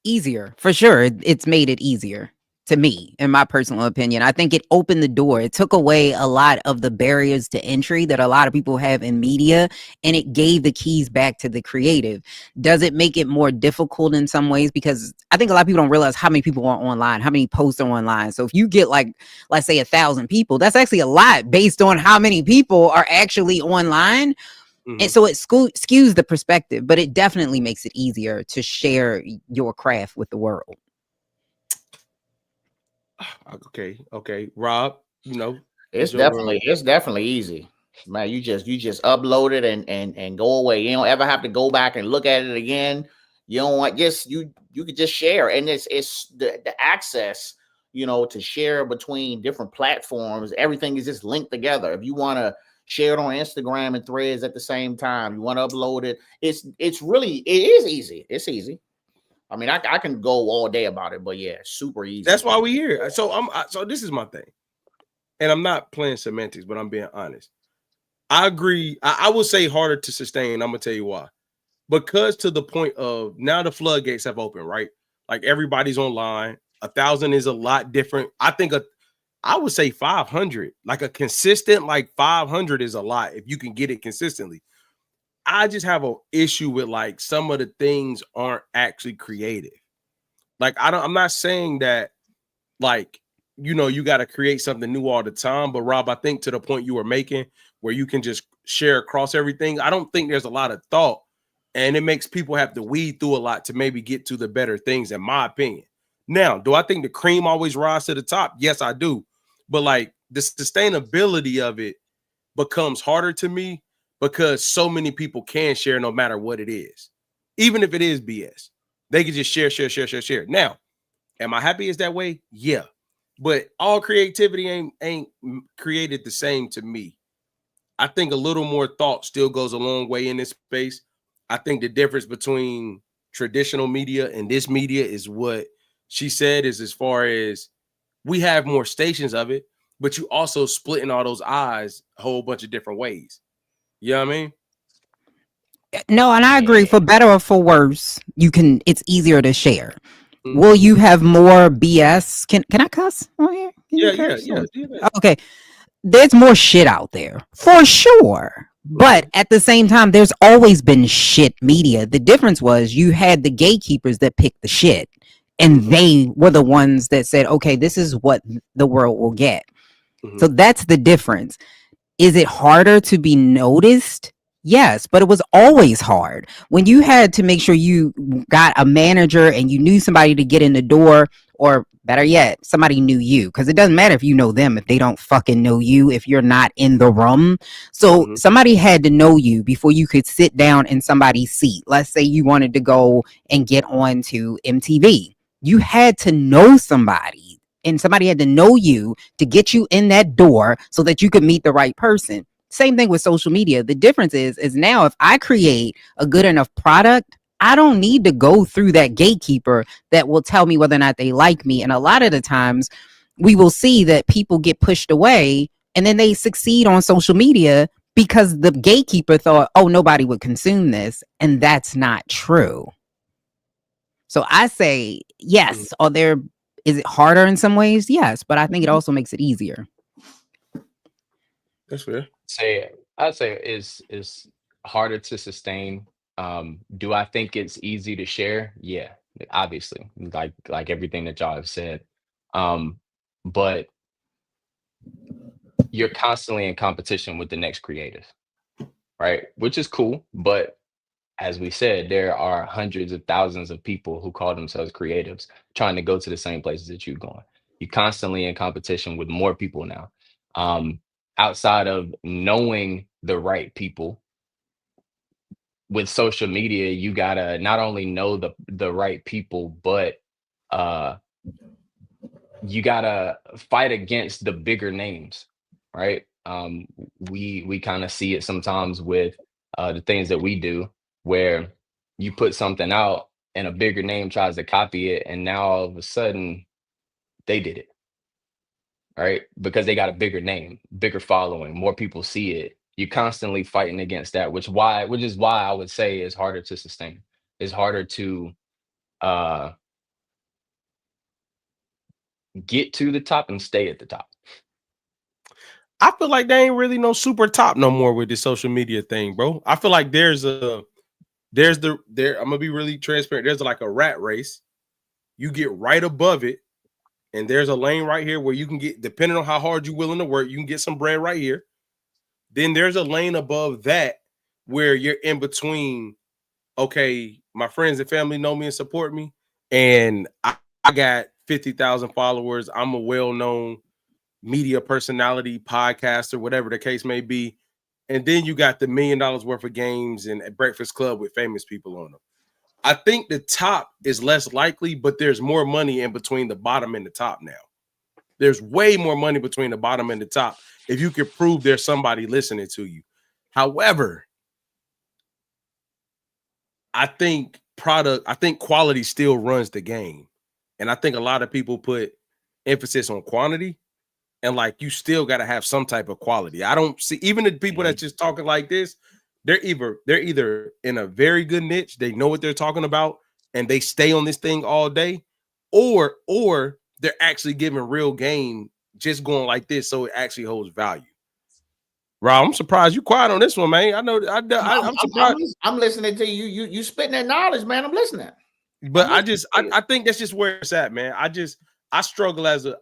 Easier, for sure. It's made it easier. To me, in my personal opinion, I think it opened the door. It took away a lot of the barriers to entry that a lot of people have in media, and it gave the keys back to the creative. Does it make it more difficult in some ways? Because I think a lot of people don't realize how many people are online, how many posts are online. So if you get like, let's say 1,000 people, that's actually a lot based on how many people are actually online. And so it skews the perspective, but it definitely makes it easier to share your craft with the world. Okay. Rob, it's definitely easy. Man, you just upload it and go away. You don't ever have to go back and look at it again. You don't want you could just share, and it's the access, to share between different platforms. Everything is just linked together. If you want to share it on Instagram and Threads at the same time, you want to upload it. It is easy. It's easy. I mean, I can go all day about it, but yeah, super easy. That's why we're here. So this is my thing, and I'm not playing semantics, but I'm being honest. I agree. I will say harder to sustain. I'm gonna tell you why. Because to the point of now the floodgates have opened, right? Like everybody's online. 1,000 is a lot different. I think I would say 500, like a consistent, like 500 is a lot if you can get it consistently. I just have an issue with like some of the things aren't actually creative. Like I'm not saying that like, you got to create something new all the time. But Rob, I think to the point you were making where you can just share across everything, I don't think there's a lot of thought, and it makes people have to weed through a lot to maybe get to the better things, in my opinion. Now, do I think the cream always rise to the top? Yes, I do. But like the sustainability of it becomes harder to me because so many people can share no matter what it is. Even if it is BS, they can just share. Now, am I happy it's that way? Yeah. But all creativity ain't created the same to me. I think a little more thought still goes a long way in this space. I think the difference between traditional media and this media is what she said, is as far as we have more stations of it, but you also splitting all those eyes a whole bunch of different ways. You know what I mean? No, and I agree. For better or for worse, it's easier to share. Will you have more BS? Can I cuss on here? Yeah. Okay. There's more shit out there for sure. But at the same time, there's always been shit media. The difference was you had the gatekeepers that picked the shit, and they were the ones that said, okay, this is what the world will get. So that's the difference. Is it harder to be noticed? Yes, but it was always hard. When you had to make sure you got a manager and you knew somebody to get in the door, or better yet, somebody knew you, because it doesn't matter if you know them if they don't fucking know you, if you're not in the room. So somebody had to know you before you could sit down in somebody's seat. Let's say you wanted to go and get on to MTV. You had to know somebody, and somebody had to know you to get you in that door so that you could meet the right person. Same thing with social media. The difference is now if I create a good enough product, I don't need to go through that gatekeeper that will tell me whether or not they like me. And a lot of the times we will see that people get pushed away and then they succeed on social media because the gatekeeper thought, oh, nobody would consume this. And that's not true. So I say, yes. Is it harder in some ways? Yes. But I think it also makes it easier. That's fair. I'd say is harder to sustain. Do I think it's easy to share? Yeah, obviously, like everything that y'all have said. But you're constantly in competition with the next creative, right? Which is cool, but as we said, there are hundreds of thousands of people who call themselves creatives trying to go to the same places that you're going. You're constantly in competition with more people now. Um, Outside of knowing the right people with social media, you gotta not only know the right people, but uh you gotta fight against the bigger names, right? We kind of see it sometimes with the things that we do, where you put something out and a bigger name tries to copy it, and now all of a sudden they did it, right? Because they got a bigger name, bigger following, more people see it. You're constantly fighting against that, which is why I would say it's harder to sustain. It's harder to uh get to the top and stay at the top. I feel like they ain't really no super top no more with this social media thing, bro. I feel like there. I'm gonna be really transparent. There's like a rat race. You get right above it, and there's a lane right here where you can get, depending on how hard you're willing to work, you can get some bread right here. Then there's a lane above that where you're in between. Okay, my friends and family know me and support me, and I got 50,000 followers. I'm a well-known media personality, podcaster, whatever the case may be. And then you got the $1 million worth of games and a Breakfast Club with famous people on them. I think the top is less likely, but there's more money in between the bottom and the top now. There's way more money between the bottom and the top if you can prove there's somebody listening to you. However, I think quality still runs the game. And I think a lot of people put emphasis on quantity, and like you still got to have some type of quality. I don't see, even the people that just talking like this, they're either in a very good niche, they know what they're talking about, and they stay on this thing all day, or they're actually giving real game, just going like this, so it actually holds value. Rob, I'm surprised you quiet on this one, man. I know I'm surprised. I'm listening to you. You spitting that knowledge, man. I'm listening. But I think that's just where it's at, man. I struggle as a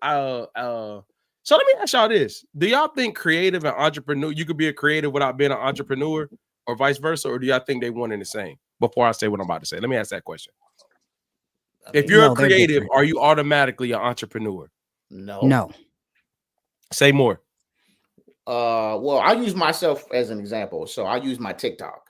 so let me ask y'all this. Do y'all think creative and entrepreneur, you could be a creative without being an entrepreneur, or vice versa? Or do y'all think they one and the same? Before I say what I'm about to say, let me ask that question. If you're a creative, are you automatically an entrepreneur? No. Say more. Well, I use myself as an example. So I use my TikTok.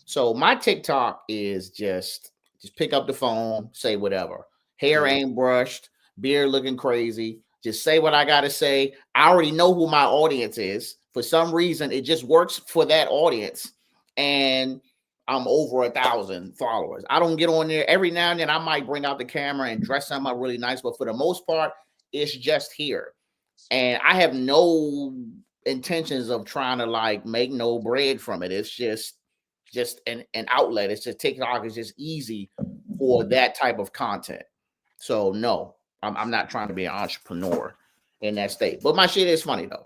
So my TikTok is just pick up the phone, say whatever. Hair ain't brushed, beard looking crazy. Just say what I got to say. I already know who my audience is. For some reason, it just works for that audience. And I'm over 1,000 followers. I don't get on there. Every now and then I might bring out the camera and dress something up really nice. But for the most part, it's just here. And I have no intentions of trying to like make no bread from it. It's just an outlet. It's just TikTok is just easy for that type of content. So no. I'm not trying to be an entrepreneur in that state, but my shit is funny though.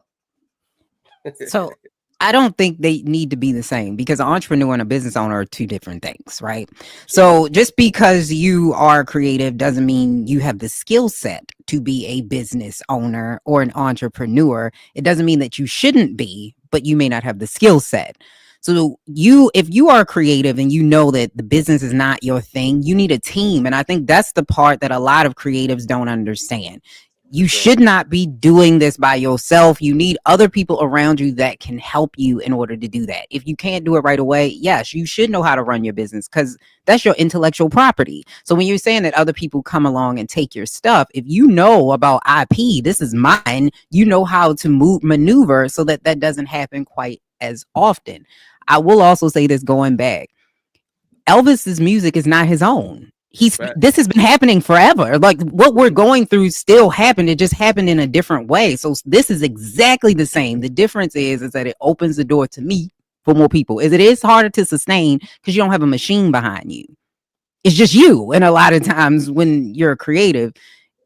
So I don't think they need to be the same, because an entrepreneur and a business owner are two different things, right? So just because you are creative doesn't mean you have the skill set to be a business owner or an entrepreneur. It doesn't mean that you shouldn't be, but you may not have the skill set. So if you are creative and you know that the business is not your thing, you need a team. And I think that's the part that a lot of creatives don't understand. You should not be doing this by yourself. You need other people around you that can help you in order to do that. If you can't do it right away, yes, you should know how to run your business, because that's your intellectual property. So when you're saying that other people come along and take your stuff, if you know about IP, this is mine, you know how to maneuver so that doesn't happen quite as often. I will also say this, going back, Elvis's music is not his own. This has been happening forever. Like what we're going through still happened. It just happened in a different way. So this is exactly the same. The difference is that it opens the door to me for more people. It is harder to sustain because you don't have a machine behind you. It's just you. And a lot of times when you're a creative,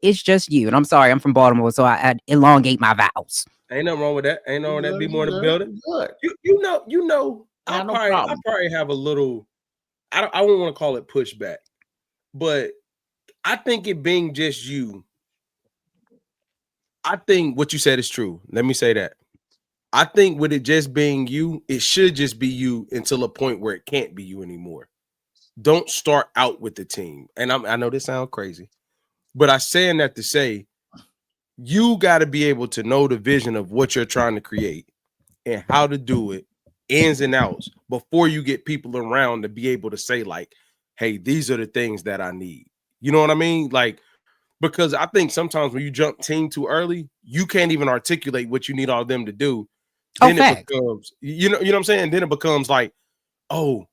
it's just you. And I'm sorry, I'm from Baltimore, so I elongate my vowels. Ain't nothing wrong with that. Ain't no wrong with that. Be more in the building. Good. You know. I no probably problem. have a little. I wouldn't want to call it pushback, but I think it being just you. I think what you said is true. Let me say that. I think with it just being you, it should just be you until a point where it can't be you anymore. Don't start out with the team. And I know this sounds crazy, but I'm saying that to say you got to be able to know the vision of what you're trying to create and how to do it, ins and outs, before you get people around to be able to say, like, hey, these are the things that I need. You know what I mean? Like, because I think sometimes when you jump team too early, you can't even articulate what you need all of them to do. Then it becomes, you know what I'm saying? Then it becomes like, oh,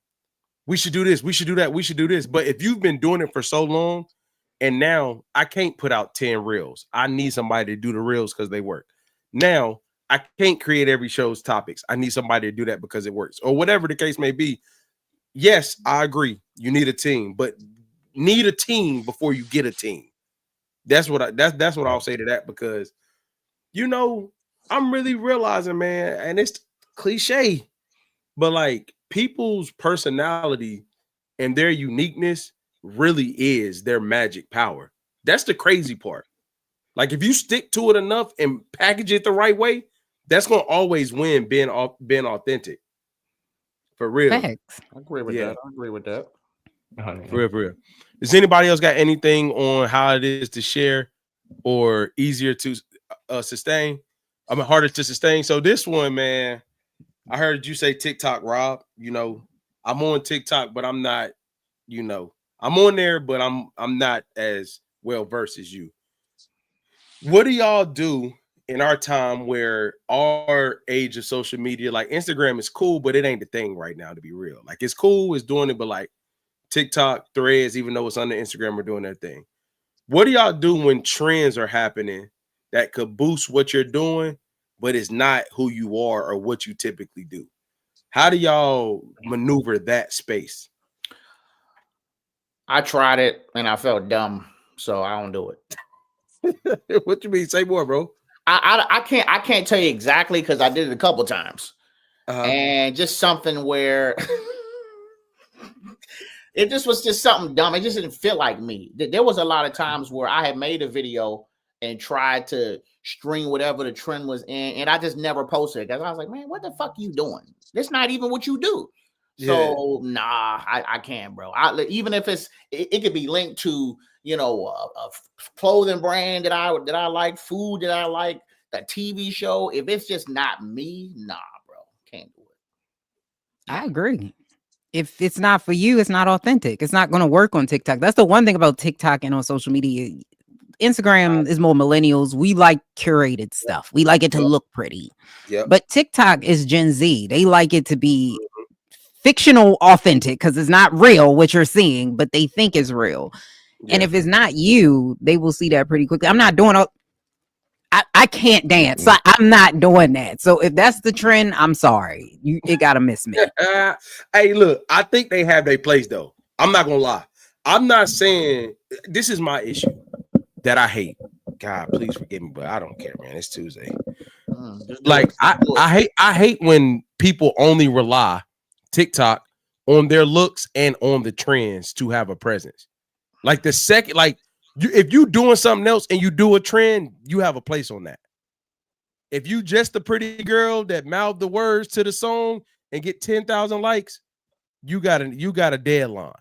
we should do this, we should do that, we should do this. But if you've been doing it for so long, and now I can't put out 10 reels, I need somebody to do the reels because they work. Now I can't create every show's topics. I need somebody to do that because it works, or whatever the case may be. Yes, I agree. You need a team, but need a team before you get a team. That's what I'll say to that, because I'm really realizing, man, and it's cliche, but like people's personality and their uniqueness really is their magic power. That's the crazy part. Like if you stick to it enough and package it the right way, that's gonna always win being authentic. For real. Facts. I agree with that. I agree with that. For real. Does anybody else got anything on how it is to share or easier to sustain? I mean, harder to sustain. So this one, man, I heard you say TikTok, Rob. I'm on TikTok, but I'm not, I'm on there, but I'm not as well versed as you. What do y'all do in our time where our age of social media, like Instagram is cool, but it ain't the thing right now, to be real. Like it's cool, it's doing it, but like TikTok, Threads, even though it's under Instagram, are doing their thing. What do y'all do when trends are happening that could boost what you're doing, but it's not who you are or what you typically do? How do y'all maneuver that space? I tried it and I felt dumb, so I don't do it. What you mean? Say more, bro. I can't tell you exactly because I did it a couple times, and just something where it just was just something dumb. It just didn't feel like me. There was a lot of times where I had made a video and tried to string whatever the trend was in, and I just never posted it because I was like, man, what the fuck are you doing? That's not even what you do. So nah, I can't, bro. Even if it could be linked to a clothing brand that I like, food that I like, a TV show. If it's just not me, nah, bro, can't do it. I agree. If it's not for you, it's not authentic. It's not going to work on TikTok. That's the one thing about TikTok and on social media. Instagram is more millennials. We like curated stuff. We like it to look pretty. But TikTok is Gen Z. They like it to be fictional authentic because it's not real what you're seeing, but they think it's real. And if it's not you, they will see that pretty quickly. I'm not doing I can't dance. So I'm not doing that. So if that's the trend, I'm sorry. It gotta miss me. Hey, look, I think they have their place though. I'm not gonna lie. I'm not saying this is my issue that I hate. God, please forgive me, but I don't care, man. It's Tuesday. Like I hate when people only rely TikTok on their looks and on the trends to have a presence. Like the second, like if you doing something else and you do a trend, you have a place on that. If you just a pretty girl that mouth the words to the song and get 10,000 likes, you got a deadline.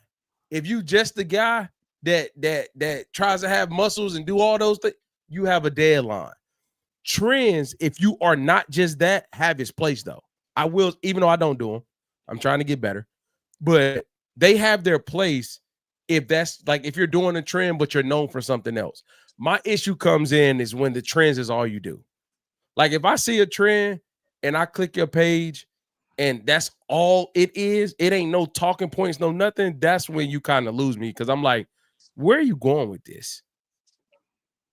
If you just the guy that tries to have muscles and do all those things, you have a deadline. Trends, if you are not just that, have its place though. I will, even though I don't do them, I'm trying to get better, but they have their place. If that's like, if you're doing a trend, but you're known for something else. My issue comes in is when the trends is all you do. Like if I see a trend and I click your page and that's all it is, it ain't no talking points, no nothing. That's when you kind of lose me. Cause I'm like, where are you going with this?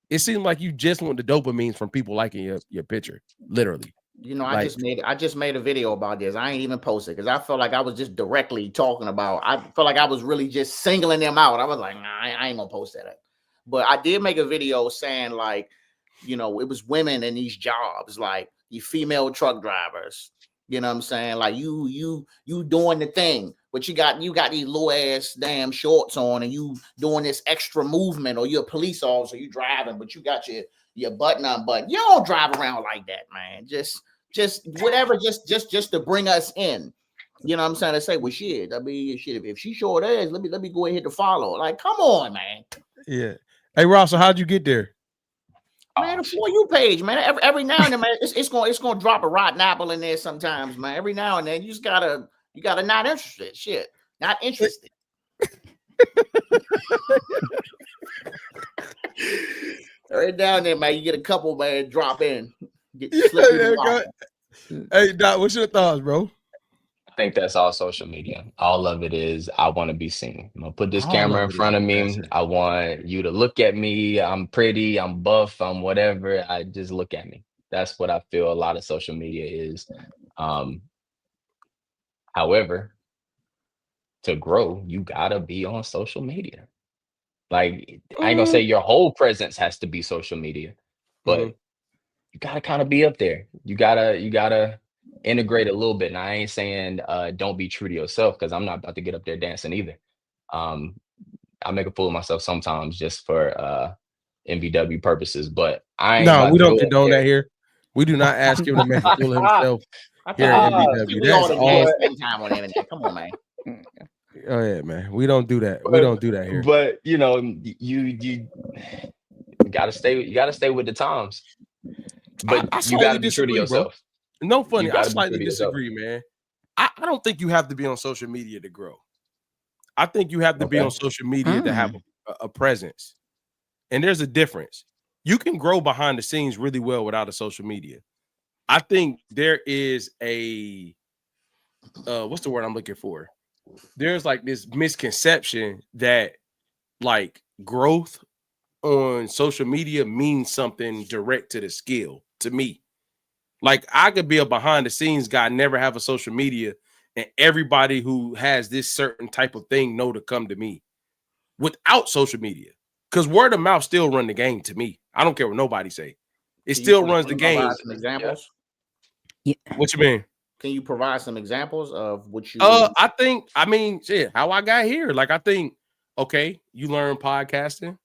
It seems like you just want the dopamine from people liking your picture, literally. I just made a video about this. I ain't even posted because I felt like I was just directly talking about. I felt like I was really just singling them out. I was like, nah, I ain't gonna post that. But I did make a video saying like, you know, it was women in these jobs, like you female truck drivers. You know what I'm saying? Like you doing the thing, but you got these low ass damn shorts on, and you doing this extra movement, or you're a police officer, you driving, but you got your button unbuttoned. You don't drive around like that, man. Just whatever, just to bring us in. You know what I'm saying? To say, well, shit. I mean, shit. If she short ass, let me go ahead to follow. Like, come on, man. Yeah. Hey, Ross, so how'd you get there? Man, the For You page, man. Every now and then, man, it's gonna drop a rotten apple in there sometimes, man. Every now and then, you gotta not interested. Shit, not interested. Every now and then, man, you get a couple, man, drop in. Hey, Doc, what's your thoughts, bro? I think that's all social media. All of it is, I want to be seen. I'm gonna put this camera in front of me. I want you to look at me. I'm pretty, I'm buff, I'm whatever. I just look at me. That's what I feel a lot of social media is. However, to grow, you gotta be on social media. Like, I ain't gonna say your whole presence has to be social media, but you gotta kind of be up there. You gotta integrate a little bit. And I ain't saying don't be true to yourself, because I'm not about to get up there dancing either. I make a fool of myself sometimes just for MVW purposes, but I ain't we don't condone that here. We do not ask him to make a fool of himself here at MVW. That's all. Spend time on the internet. Come on, man. Oh yeah, man. We don't do that. We don't do that here. But you know, you gotta stay with the times. But you gotta be true to yourself. Bro. No funny. I slightly disagree, man. I don't think you have to be on social media to grow. I think you have to be on social media to have a presence. And there's a difference. You can grow behind the scenes really well without a social media. I think there is a what's the word I'm looking for? There's like this misconception that like growth on social media means something direct to the skill. To me, like I could be a behind the scenes guy, never have a social media, and everybody who has this certain type of thing know to come to me without social media, because word of mouth still run the game. To me, I don't care what nobody say, it still runs the game. Some examples? Yeah. What you mean? Can you provide some examples of what you? I mean, shit, how I got here. Like, I think, okay, you learn podcasting.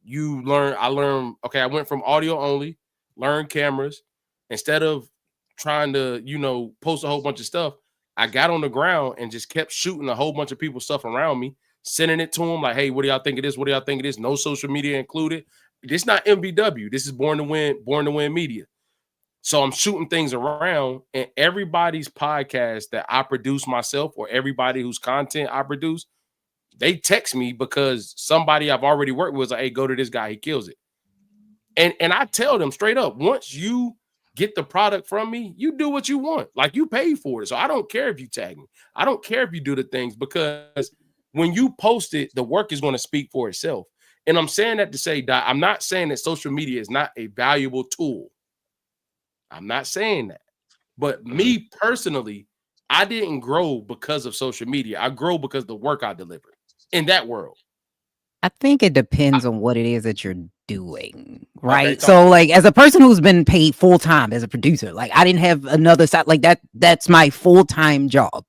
I learned, okay, I went from audio only, learned cameras. Instead of trying to, post a whole bunch of stuff, I got on the ground and just kept shooting a whole bunch of people's stuff around me, sending it to them like, hey, what do y'all think of this? What do y'all think of this? No social media included. This is not MVW. This is Born to Win Media. So I'm shooting things around, and everybody's podcast that I produce myself, or everybody whose content I produce, they text me because somebody I've already worked with was like, hey, go to this guy, he kills it. And I tell them straight up, once you get the product from me, you do what you want. Like, you pay for it. So I don't care if you tag me. I don't care if you do the things, because when you post it, the work is going to speak for itself. And I'm saying that to say that I'm not saying that social media is not a valuable tool. I'm not saying that. But me personally, I didn't grow because of social media. I grow because of the work I delivered in that world. I think it depends on what it is that you're doing, right? Okay, so like, as a person who's been paid full-time as a producer, like I didn't have another side like that. That's my full-time job.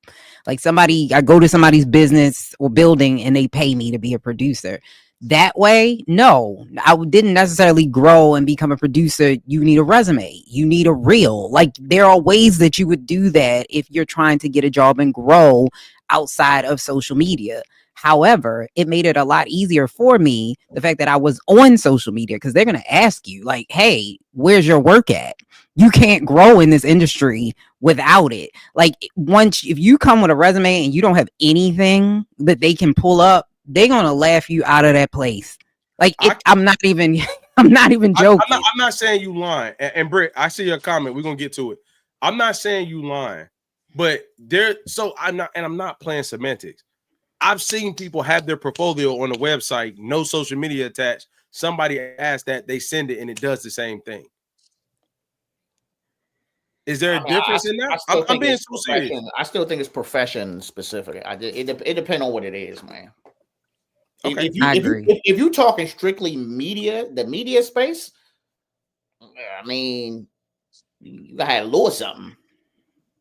Like, I go to somebody's business or building and they pay me to be a producer. That way, no, I didn't necessarily grow and become a producer. You need a resume. You need a reel. Like, there are ways that you would do that if you're trying to get a job and grow outside of social media. However, it made it a lot easier for me, the fact that I was on social media, because they're going to ask you like, hey, where's your work at? You can't grow in this industry without it. Like, if you come with a resume and you don't have anything that they can pull up, they're going to laugh you out of that place. Like, I'm not even joking. I'm not saying you lying. And Britt, I see your comment. We're going to get to it. I'm not saying you lying, but I'm not playing semantics. I've seen people have their portfolio on the website, no social media attached. Somebody asked that, they send it, and it does the same thing. Is there a difference in that? I'm being so serious. I still think it's profession specific. It depends on what it is, man. Okay, I agree. If you're talking strictly media, the media space, I mean, you gotta have a little something.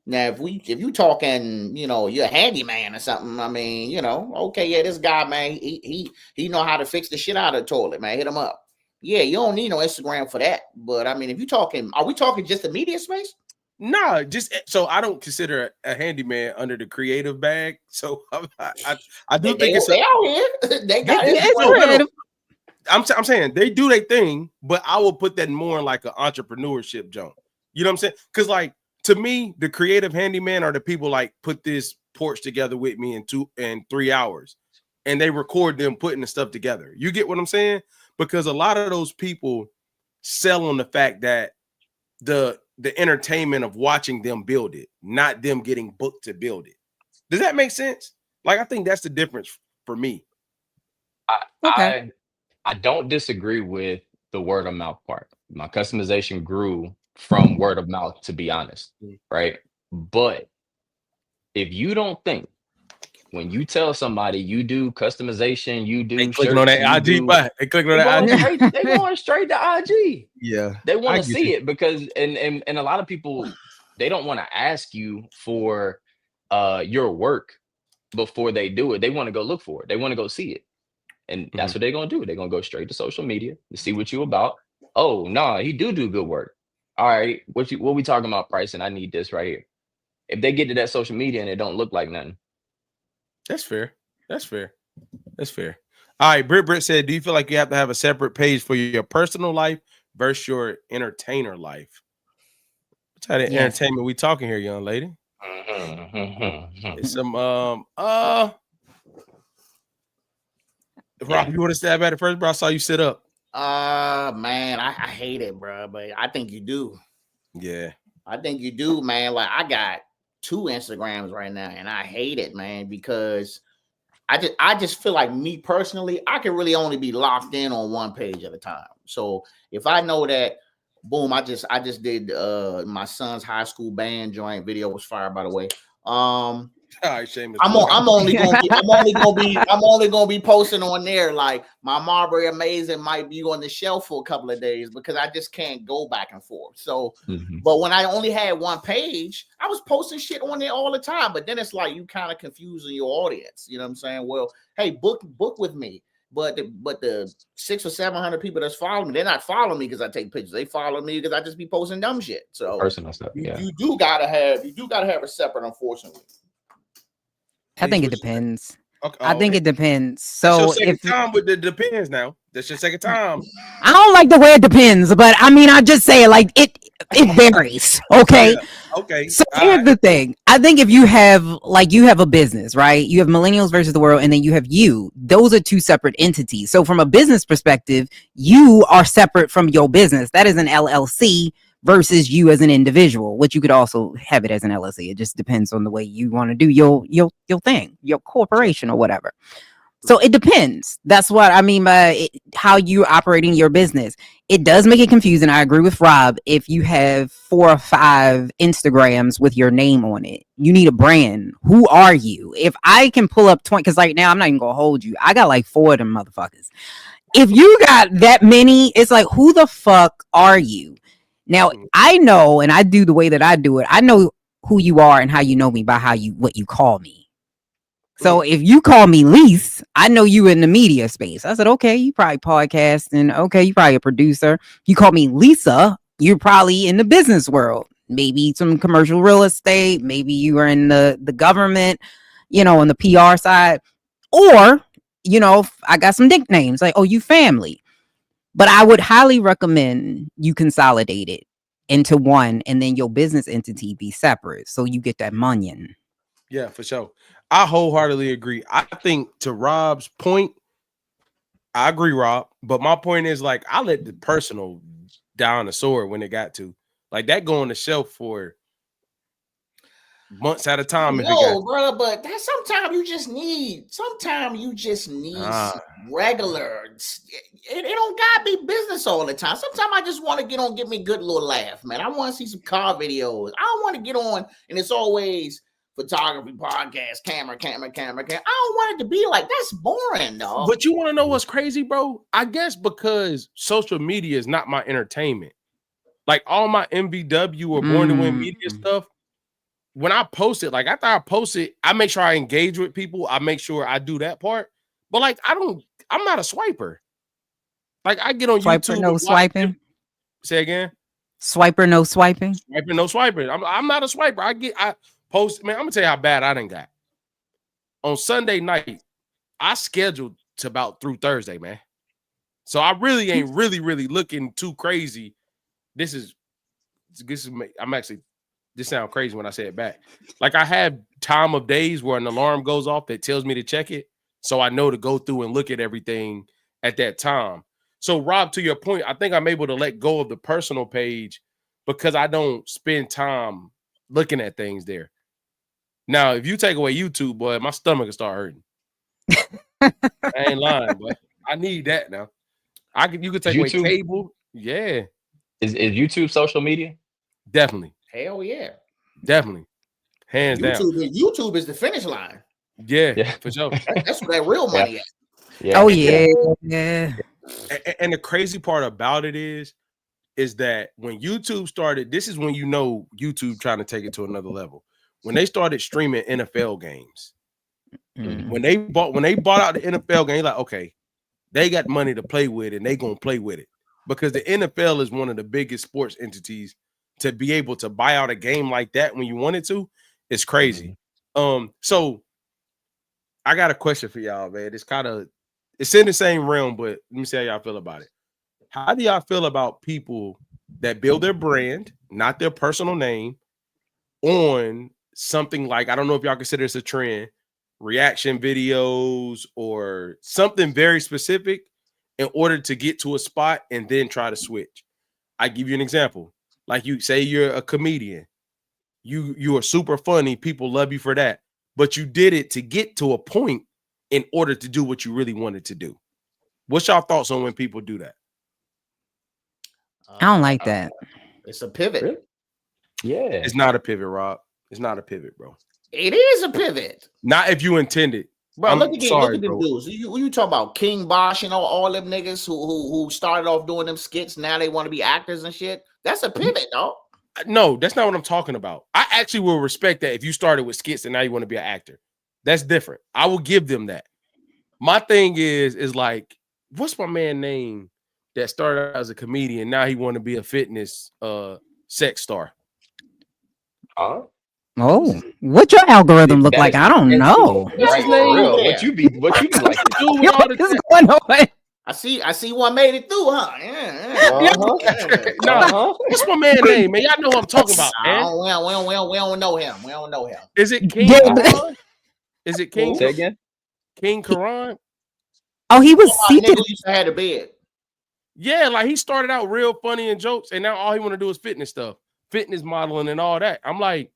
Now, if you talking, you're a handyman or something. I mean, okay, yeah, this guy, man, he know how to fix the shit out of the toilet, man. Hit him up. Yeah, you don't need no Instagram for that. But I mean, if you talking, are we talking just the media space? Nah, just so I don't consider a handyman under the creative bag. So I do think it's they out here. They got it. I'm saying they do their thing, but I will put that more in like an entrepreneurship jump. You know what I'm saying? Because like to me, the creative handyman are the people like put this porch together with me in 2 and 3 hours, and they record them putting the stuff together. You get what I'm saying? Because a lot of those people sell on the fact that the entertainment of watching them build it, not them getting booked to build it. Does that make sense? Like I think that's the difference for me. I don't disagree with the word of mouth part. My customization grew from word of mouth, to be honest, right? But if you don't think when you tell somebody you do customization, you do they clicking on that IG, but they clicking on that IG. They going straight to IG. Yeah, they want to see it because and a lot of people, they don't want to ask you for your work before they do it. They want to go look for it. They want to go see it. And that's what they're going to do. They're going to go straight to social media to see what you about. Oh, no, he do good work. All right, what we talking about pricing? I need this right here. If they get to that social media and it don't look like nothing. That's fair. That's fair. All right, Britt said, do you feel like you have to have a separate page for your personal life versus your entertainer life? What type of entertainment we talking here, young lady? It's some Rob, you want to stab at it first, bro? I saw you sit up. Man, I hate it, bro, but I think you do. Yeah. I think you do, man. Like I got 2 Instagrams right now, and I hate it, man, because I just feel like me personally, I can really only be locked in on one page at a time. So if I know that, boom, I just did my son's high school band joint video was fire, by the way. All right, Seamus. I'm only gonna be posting on there. Like my Marbury Amazing might be on the shelf for a couple of days because I just can't go back and forth. So, but when I only had one page, I was posting shit on there all the time. But then it's like you kind of confusing your audience. You know what I'm saying? Well, hey, book with me. But the 600 or 700 people that's following me, they're not following me because I take pictures. They follow me because I just be posting dumb shit. So personal stuff. Yeah, you do gotta have a separate, unfortunately. I think it depends. Okay. I think it depends. So if time with the depends now, that's your second time. I don't like the way it depends, but I mean, I just say like it varies. Okay. Yeah. Okay. So here's the thing. I think if you have a business, right? You have millennials versus the world, and then you have you. Those are 2 separate entities. So from a business perspective, you are separate from your business. That is an LLC versus you as an individual, which you could also have it as an LLC. It just depends on the way you want to do your thing, your corporation or whatever. So it depends. That's what I mean by how you're operating your business. It does make it confusing. I agree with Rob. If you have 4 or 5 Instagrams with your name on it, you need a brand. Who are you? If I can pull up 20, because like now I'm not even gonna hold you. I got like 4 of them motherfuckers. If you got that many, it's like, who the fuck are you? Now, I know, and I do the way that I do it. I know who you are and how you know me by what you call me. So if you call me Lise, I know you in the media space. I said, okay, you probably podcasting. Okay, you probably a producer. You call me Lisa, you're probably in the business world. Maybe some commercial real estate. Maybe you are in the government, on the PR side. Or, I got some nicknames like, oh, you family. But I would highly recommend you consolidate it into one and then your business entity be separate so you get that money. Yeah, for sure. I wholeheartedly agree. I think to Rob's point, I agree, Rob. But my point is like I let the personal down the sword when it got to. Like that go on the shelf for months at a time. No, brother, but that sometimes you just need regular. It don't gotta be business all the time. Sometimes I just want to get on, get me a good little laugh, man. I want to see some car videos. I don't want to get on, and it's always photography, podcast, camera. I don't want it to be like that's boring, dog. But you want to know what's crazy, bro? I guess because social media is not my entertainment. Like all my MVW or Born to Win Media stuff, when I post it, like after I post it, I make sure I engage with people. I make sure I do that part. But like I'm not a swiper. Like I get on Swiper, YouTube. no swiping. Say again. Swiper, no swiping. Swiper, no swiping. I'm not a swiper. I post, man. I'm gonna tell you how bad I done got. On Sunday night, I scheduled to about through Thursday, man. So I really ain't really looking too crazy. This sound crazy when I say it back. Like I have time of days where an alarm goes off that tells me to check it. So I know to go through and look at everything at that time. So Rob, to your point, I think I'm able to let go of the personal page because I don't spend time looking at things there. Now, if you take away YouTube, boy, my stomach will start hurting. I ain't lying, but I need that now. You could take away cable. Yeah. Is YouTube social media? Definitely. Hell yeah. Definitely. Hands down. YouTube is the finish line. Yeah. For sure. That's where that real money is. Yeah. Oh yeah. And the crazy part about it is that when YouTube started, this is when you know YouTube trying to take it to another level. When they started streaming NFL games, when they bought out the NFL game, like, okay, they got money to play with and they gonna play with it because the NFL is one of the biggest sports entities. To be able to buy out a game like that when you wanted to, it's crazy. So I got a question for y'all, man. It's in the same realm, but let me see how y'all feel about it. How do y'all feel about people that build their brand, not their personal name, on something like, I don't know if y'all consider this a trend, reaction videos or something very specific in order to get to a spot and then try to switch? I give you an example. Like you say you're a comedian. You are super funny. People love you for that. But you did it to get to a point in order to do what you really wanted to do. What's y'all thoughts on when people do that? I don't like that. It's a pivot. Really? Yeah. It's not a pivot, Rob. It's not a pivot, bro. It is a pivot. Not if you intend it. Bro, look at the dudes. You talk about King Bosch and all them niggas who started off doing them skits. Now they want to be actors and shit. That's a pivot, dog. No, that's not what I'm talking about. I actually will respect that if you started with skits and now you want to be an actor. That's different. I will give them that. My thing is like, what's my man name that started as a comedian? Now he want to be a fitness sex star. Oh, what your algorithm look like? I don't know. Right, for real. What you be like to do with all this going on? I see one made it through, huh? No, what's my man name, man? Y'all know what I'm talking about, man. We don't know him. We don't know him. Is it King Karan? Is it King? Say again? King Karan? Oh, he was seated. Used to have a bed. Yeah, like he started out real funny and jokes, and now all he want to do is fitness stuff, fitness modeling and all that. I'm like,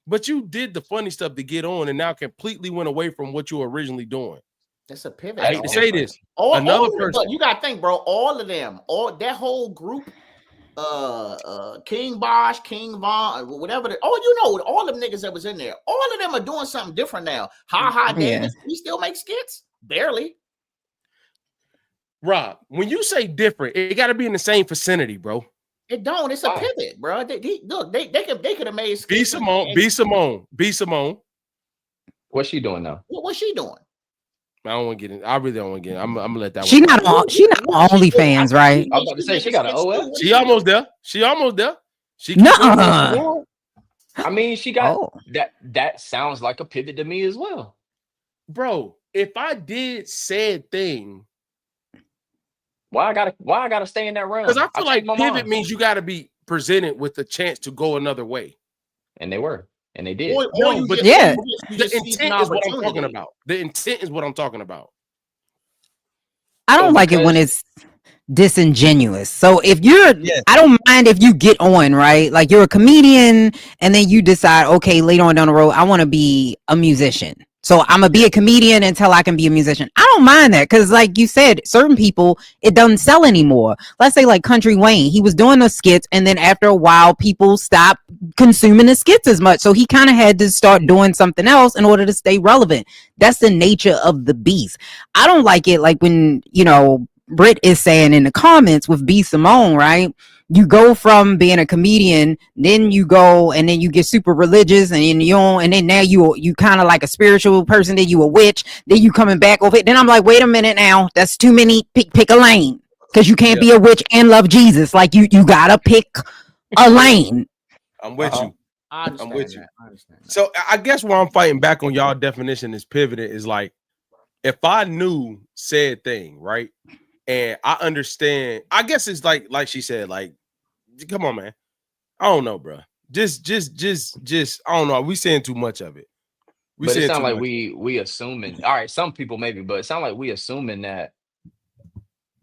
but you did the funny stuff to get on, and now completely went away from what you were originally doing. That's a pivot. I hate to say this. Another person. You gotta think, bro. All of them, that whole group, King Bosch, King Von, whatever. All them niggas that was in there. All of them are doing something different now. Davis, he still makes skits, barely. Rob, when you say different, it got to be in the same vicinity, bro. It don't. It's a pivot, bro. They could have made skits. B Simone. What's she doing now? What's she doing? I don't want to get in. I really don't want to get in. I'm gonna let that. She not on OnlyFans, right? I was about to say she got an OL. She almost there. She I mean, she got that. That sounds like a pivot to me as well, bro. If I did said thing, why I gotta stay in that realm? Because I feel like pivot means you got to be presented with the chance to go another way, and they were. And they did. The intent is what I'm talking about. The intent is what I'm talking about. I don't like it when it's disingenuous. So if you're, I don't mind if you get on, right? Like you're a comedian and then you decide, okay, later on down the road, I want to be a musician. So I'm gonna be a comedian until I can be a musician. I don't mind that because, like you said, certain people it doesn't sell anymore. Let's say like Country Wayne, he was doing the skits, and then after a while, people stopped consuming the skits as much. So he kind of had to start doing something else in order to stay relevant. That's the nature of the beast. I don't like it like when Britt is saying in the comments with B Simone, right? You go from being a comedian, then you go and then you get super religious, and then and then now you kind of like a spiritual person, then you a witch, then you coming back over it. Then I'm like, wait a minute now, that's too many. Pick a lane, because you can't be a witch and love Jesus. Like you gotta pick a lane. I'm with you. I'm with you. So I guess where I'm fighting back on y'all definition is pivoted is like, if I knew said thing, right? And I understand, I guess it's like she said, like, come on, man. I don't know, bro. Just, I don't know. We saying too much of it. But it sounds like we assuming. All right, some people maybe, but it sounds like we assuming that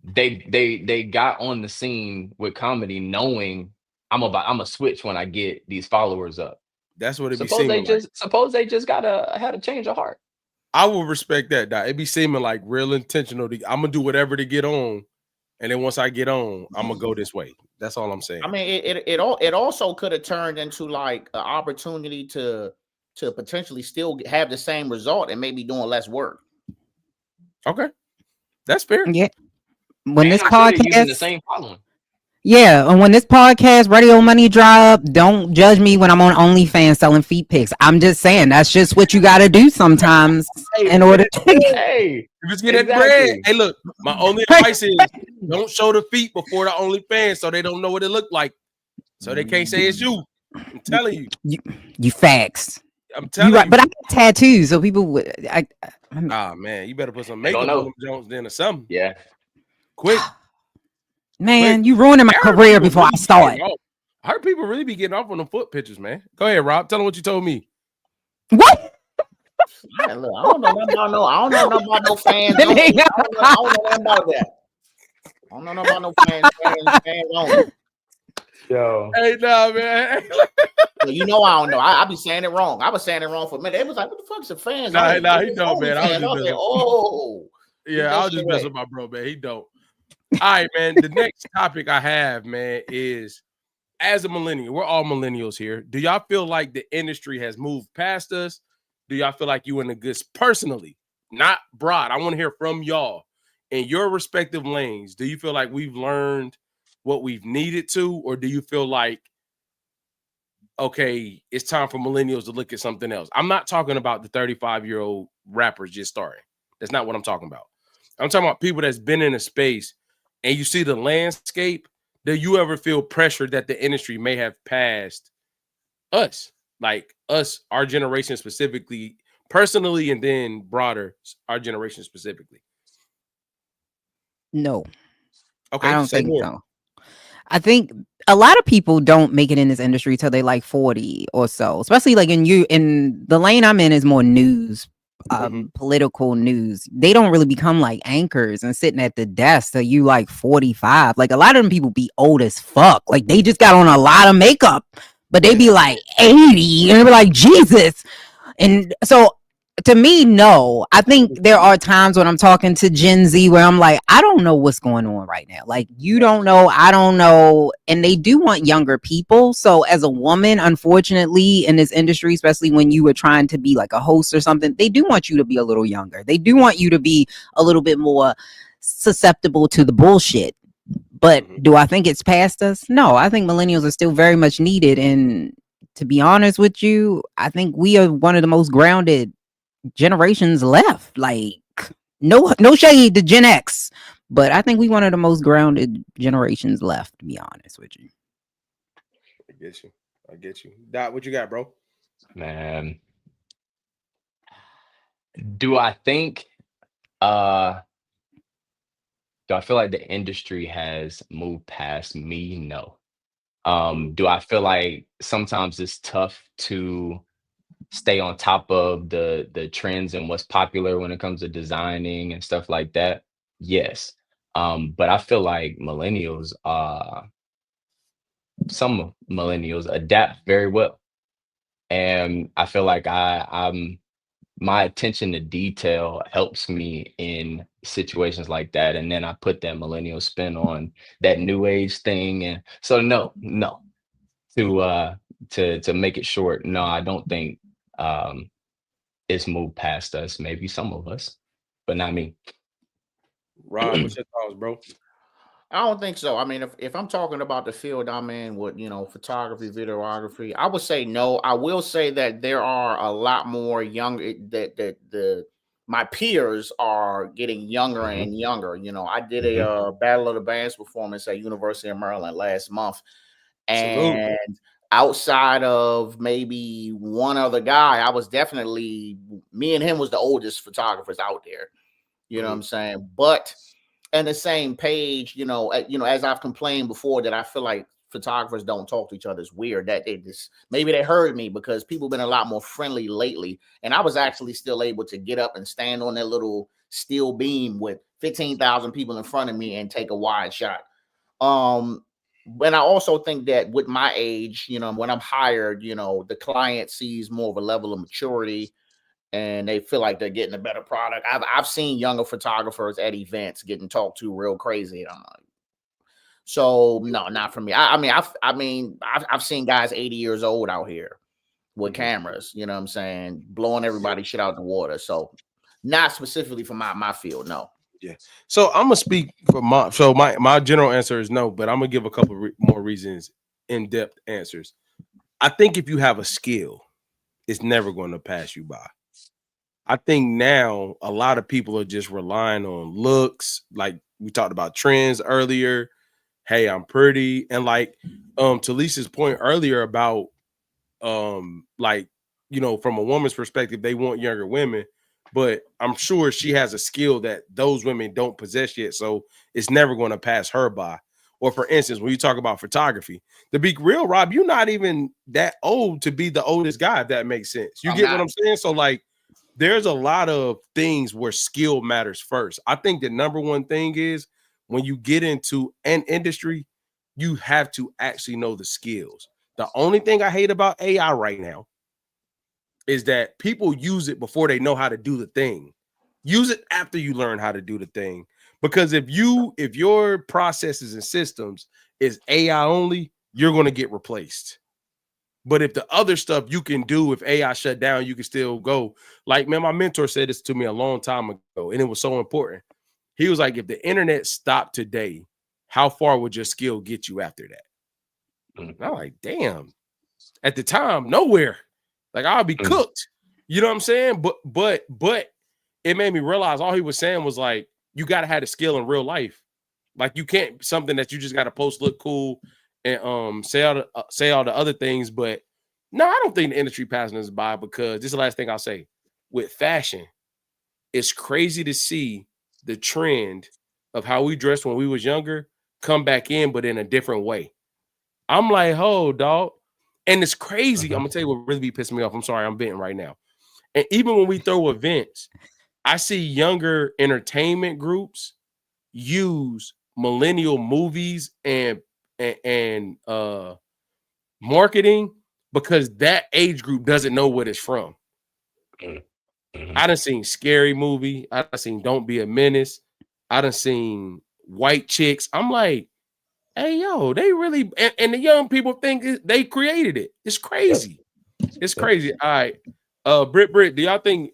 they got on the scene with comedy knowing I'm a switch when I get these followers up. That's what it be seeming like. Suppose they just had a change of heart. I will respect that, Doc. It be seeming like real intentional. I'm gonna do whatever to get on, and then once I get on, I'm gonna go this way. That's all I'm saying. I mean, it also could have turned into like an opportunity to potentially still have the same result and maybe doing less work. Okay, that's fair. Yeah. When this podcast using the same following. Yeah, and when this podcast Radio Money drop, don't judge me when I'm on OnlyFans selling feet pics. I'm just saying that's just what you got to do sometimes in order to. Hey, if it's getting bread. Hey, look, my only advice is don't show the feet before the OnlyFans so they don't know what it look like, so they can't say it's you. I'm telling you. You facts. I'm telling you. But I got tattoos, so people would. Man, you better put some makeup on them Jones then or something. Yeah, quick. Man, you ruining my career before I start. I heard people really be getting off on the foot pictures, man. Go ahead, Rob. Tell them what you told me. What? Man, look, I don't know nothing about no fans. I don't know nothing about that. I don't know nothing about no fans only. Yo. Hey, nah, man. Well, you know I don't know. I be saying it wrong. I was saying it wrong for a minute. It was like, what the fuck's a fans? Nah, he don't, man. I was just oh. Yeah, I was just messing with my bro, man. He don't. All right, man. The next topic I have, man, is as a millennial, we're all millennials here. Do y'all feel like the industry has moved past us? Do y'all feel like you in the goods personally, not broad? I want to hear from y'all in your respective lanes. Do you feel like we've learned what we've needed to, or do you feel like, okay, it's time for millennials to look at something else? I'm not talking about the 35-year-old rappers just starting. That's not what I'm talking about. I'm talking about people that's been in a space and you see the landscape. Do you ever feel pressure that the industry may have passed us? Like us, our generation specifically, personally, and then broader, our generation specifically? No. Okay, I don't think so. I think a lot of people don't make it in this industry till they like 40 or so, especially like in the lane I'm in is more news. Political news. They don't really become like anchors and sitting at the desk till you like 45. Like a lot of them people be old as fuck. Like they just got on a lot of makeup, but they be like 80 and they be like, Jesus. And so to me, no. I think there are times when I'm talking to Gen Z where I'm like, I don't know what's going on right now. Like, you don't know, I don't know. And they do want younger people. So as a woman, unfortunately, in this industry, especially when you were trying to be like a host or something, they do want you to be a little younger. They do want you to be a little bit more susceptible to the bullshit. But do I think it's past us? No, I think millennials are still very much needed. And to be honest with you, I think we are one of the most grounded generations left. Like no shade to Gen X, but I think we one of the most grounded generations left, to be honest with you. I get you. Dot, what you got, bro? Man, do I think do I feel like the industry has moved past me? No. Do I feel like sometimes it's tough to stay on top of the trends and what's popular when it comes to designing and stuff like that? Yes. But I feel like some millennials adapt very well. And I feel like my attention to detail helps me in situations like that. And then I put that millennial spin on that new age thing. And so no. To make it short, no, I don't think it's moved past us. Maybe some of us, but not me. Rob, what's your thoughts, bro? I don't think so. I mean, if I'm talking about the field I'm in with, photography, videography, I would say no. I will say that there are a lot more younger that my peers are getting younger and younger. I did a Battle of the Bands performance at University of Maryland last month, Salute. and outside of maybe one other guy, I was definitely, me and him was the oldest photographers out there. You know what I'm saying? But and the same page, as I've complained before, that I feel like photographers don't talk to each other. It's weird that they just, maybe they heard me, because people been a lot more friendly lately. And I was actually still able to get up and stand on that little steel beam with 15,000 people in front of me and take a wide shot. And I also think that with my age, when I'm hired, the client sees more of a level of maturity, and they feel like they're getting a better product. I've seen younger photographers at events getting talked to real crazy. So no, not for me. I've seen guys 80 years old out here with cameras, you know what I'm saying, blowing everybody shit out the water. So not specifically for my field, no. Yeah. So I'm gonna speak for my general answer is no, but I'm gonna give a couple more reasons, in-depth answers. I think if you have a skill, it's never going to pass you by. I think now a lot of people are just relying on looks, like we talked about trends earlier. Hey, I'm pretty, and like to Lisa's point earlier about like, from a woman's perspective, they want younger women, but I'm sure she has a skill that those women don't possess yet, so it's never going to pass her by. Or for instance, when you talk about photography, to be real, Rob, you're not even that old to be the oldest guy, if that makes sense. You get what I'm saying? So like, there's a lot of things where skill matters first. I think the number one thing is when you get into an industry, you have to actually know the skills. The only thing I hate about AI right now is that people use it before they know how to do the thing. Use it after you learn how to do the thing. Because if your processes and systems is AI only, you're going to get replaced. But if the other stuff you can do, if AI shut down, you can still go. Like, man, my mentor said this to me a long time ago, and it was so important. He was like, if the internet stopped today, how far would your skill get you after that? And I'm like, damn. At the time, nowhere. Like, I'll be cooked. You know what I'm saying? But it made me realize all he was saying was like, you got to have the skill in real life. Like, you can't something that you just got to post look cool and say all the other things. But no, I don't think the industry passing us by, because this is the last thing I'll say. With fashion, it's crazy to see the trend of how we dressed when we was younger come back in, but in a different way. I'm like, oh, dog. And it's crazy. I'm gonna tell you what really be pissing me off. I'm sorry, I'm venting right now. And even when we throw events, I see younger entertainment groups use millennial movies and marketing, because that age group doesn't know what it's from. I done seen Scary Movie. I done seen Don't Be a Menace. I done seen White Chicks. I'm like, hey, yo, they really, and the young people think they created it. It's crazy. It's crazy. All right. Britt, do y'all think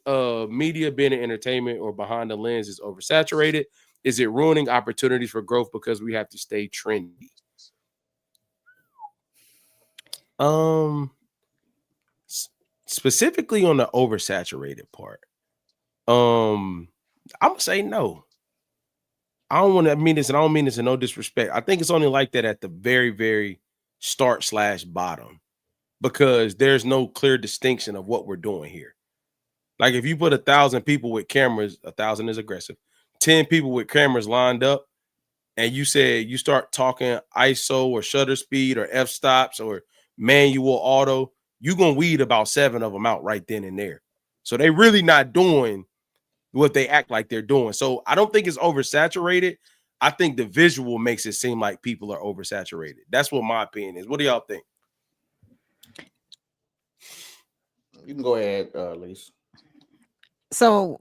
media being in entertainment or behind the lens is oversaturated? Is it ruining opportunities for growth because we have to stay trendy? Specifically on the oversaturated part, I'm gonna say no. I don't want to mean this, and I don't mean this in no disrespect. I think it's only like that at the very, very start/bottom, because there's no clear distinction of what we're doing here. Like, if you put 1,000 people with cameras, 1,000 is aggressive, 10 people with cameras lined up, and you said you start talking ISO or shutter speed or f-stops or manual auto, you're going to weed about 7 of them out right then and there. So they really not doing what they act like they're doing. So I don't think it's oversaturated. I think the visual makes it seem like people are oversaturated. That's what my opinion is. What do y'all think? You can go ahead, Lisa. So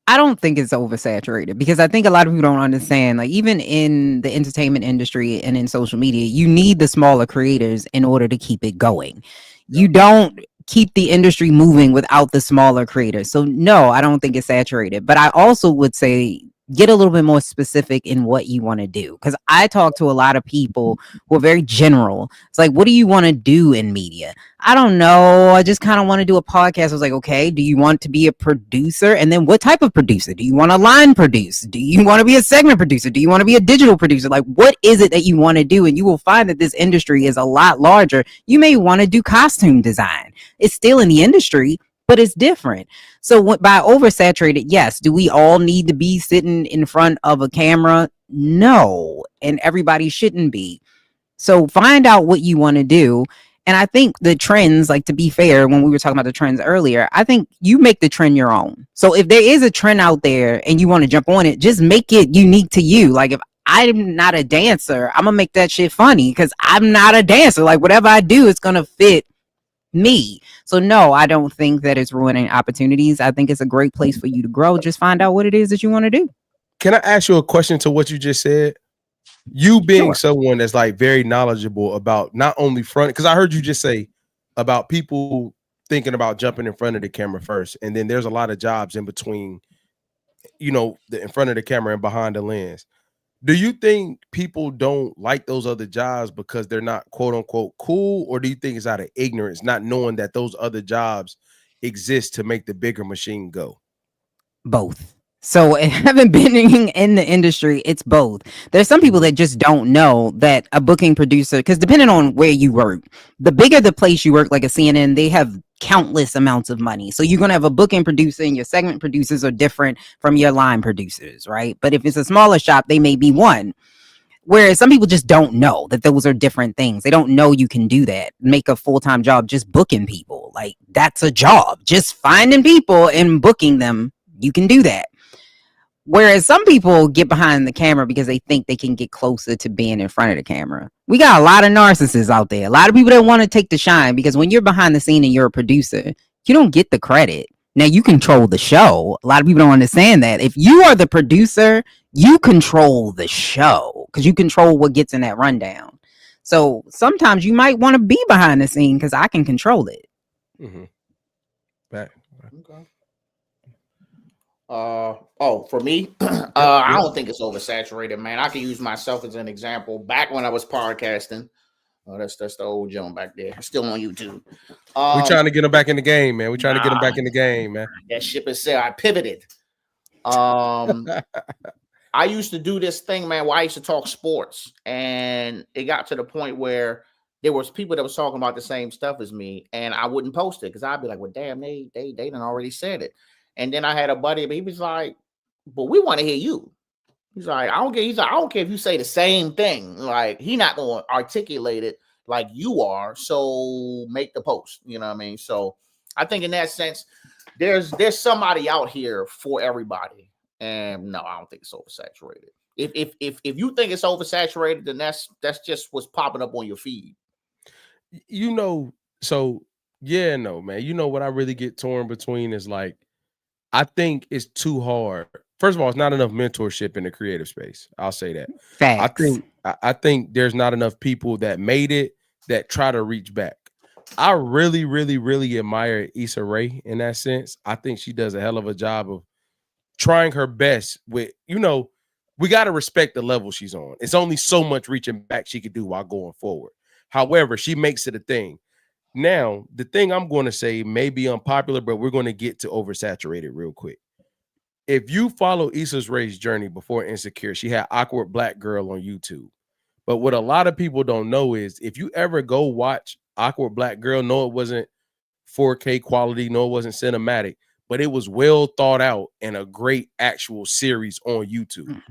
I don't think it's oversaturated, because I think a lot of people don't understand, like, even in the entertainment industry and in social media, you need the smaller creators in order to keep it going. You don't keep the industry moving without the smaller creators. So no, I don't think it's saturated. But I also would say get a little bit more specific in what you want to do. Because I talk to a lot of people who are very general. It's like, what do you want to do in media? I don't know. I just kind of want to do a podcast. I was like, okay, do you want to be a producer? And then what type of producer? Do you want to line produce? Do you want to be a segment producer? Do you want to be a digital producer? Like, what is it that you want to do? And you will find that this industry is a lot larger. You may want to do costume design. It's still in the industry, but it's different. So by oversaturated, yes. Do we all need to be sitting in front of a camera? No. And everybody shouldn't be. So find out what you want to do. And I think the trends, like, to be fair, when we were talking about the trends earlier, I think you make the trend your own. So if there is a trend out there and you want to jump on it, just make it unique to you. Like, if I'm not a dancer, I'm going to make that shit funny because I'm not a dancer. Like, whatever I do, it's going to fit me. So no, I don't think that it's ruining opportunities. I think it's a great place for you to grow. Just find out what it is that you want to do. Can I ask you a question to what you just said? You being someone that's like very knowledgeable about not only front, because I heard you just say about people thinking about jumping in front of the camera first, and then there's a lot of jobs in between, you know, the in front of the camera and behind the lens. Do you think people don't like those other jobs because they're not quote unquote cool, or do you think it's out of ignorance, not knowing that those other jobs exist to make the bigger machine go? Both. So having been in the industry, it's both. There's some people that just don't know that a booking producer, because depending on where you work, the bigger the place you work, like a CNN, they have countless amounts of money. So you're going to have a booking producer, and your segment producers are different from your line producers, right? But if it's a smaller shop, they may be one. Whereas some people just don't know that those are different things. They don't know you can do that. Make a full-time job just booking people. Like, that's a job. Just finding people and booking them. You can do that. Whereas some people get behind the camera because they think they can get closer to being in front of the camera. We got a lot of narcissists out there. A lot of people that want to take the shine, because when you're behind the scene and you're a producer, you don't get the credit. Now, you control the show. A lot of people don't understand that. If you are the producer, you control the show because you control what gets in that rundown. So sometimes you might want to be behind the scene because I can control it. Mm-hmm. Back. Okay. For me, I don't think it's oversaturated, man. I can use myself as an example. Back when I was podcasting, that's the old Joan back there, still on YouTube. We're trying to get him back in the game, man. We're trying to get him back in the game, man. That ship is sailed. I pivoted. I used to do this thing, man, where I used to talk sports, and it got to the point where there was people that was talking about the same stuff as me, and I wouldn't post it because I'd be like, well, damn, they done already said it. And then I had a buddy, but he was like, but we want to hear you. He's like, I don't care if you say the same thing. Like, he not going to articulate it like you are. So make the post. You know what I mean? So I think in that sense, there's somebody out here for everybody. And no, I don't think it's oversaturated. If you think it's oversaturated, then that's just what's popping up on your feed. You know, so yeah, no, man. You know what I really get torn between is like, I think it's too hard. First of all, it's not enough mentorship in the creative space. I'll say that. Facts. I think there's not enough people that made it that try to reach back. I really, really, really admire Issa Rae in that sense. I think she does a hell of a job of trying her best with, you know, we got to respect the level she's on. It's only so much reaching back she could do while going forward. However, she makes it a thing. Now, the thing I'm going to say may be unpopular, but we're going to get to oversaturated real quick. If you follow Issa Rae's journey before Insecure, she had Awkward Black Girl on YouTube. But what a lot of people don't know is if you ever go watch Awkward Black Girl, no, it wasn't 4K quality, no, it wasn't cinematic, but it was well thought out and a great actual series on YouTube.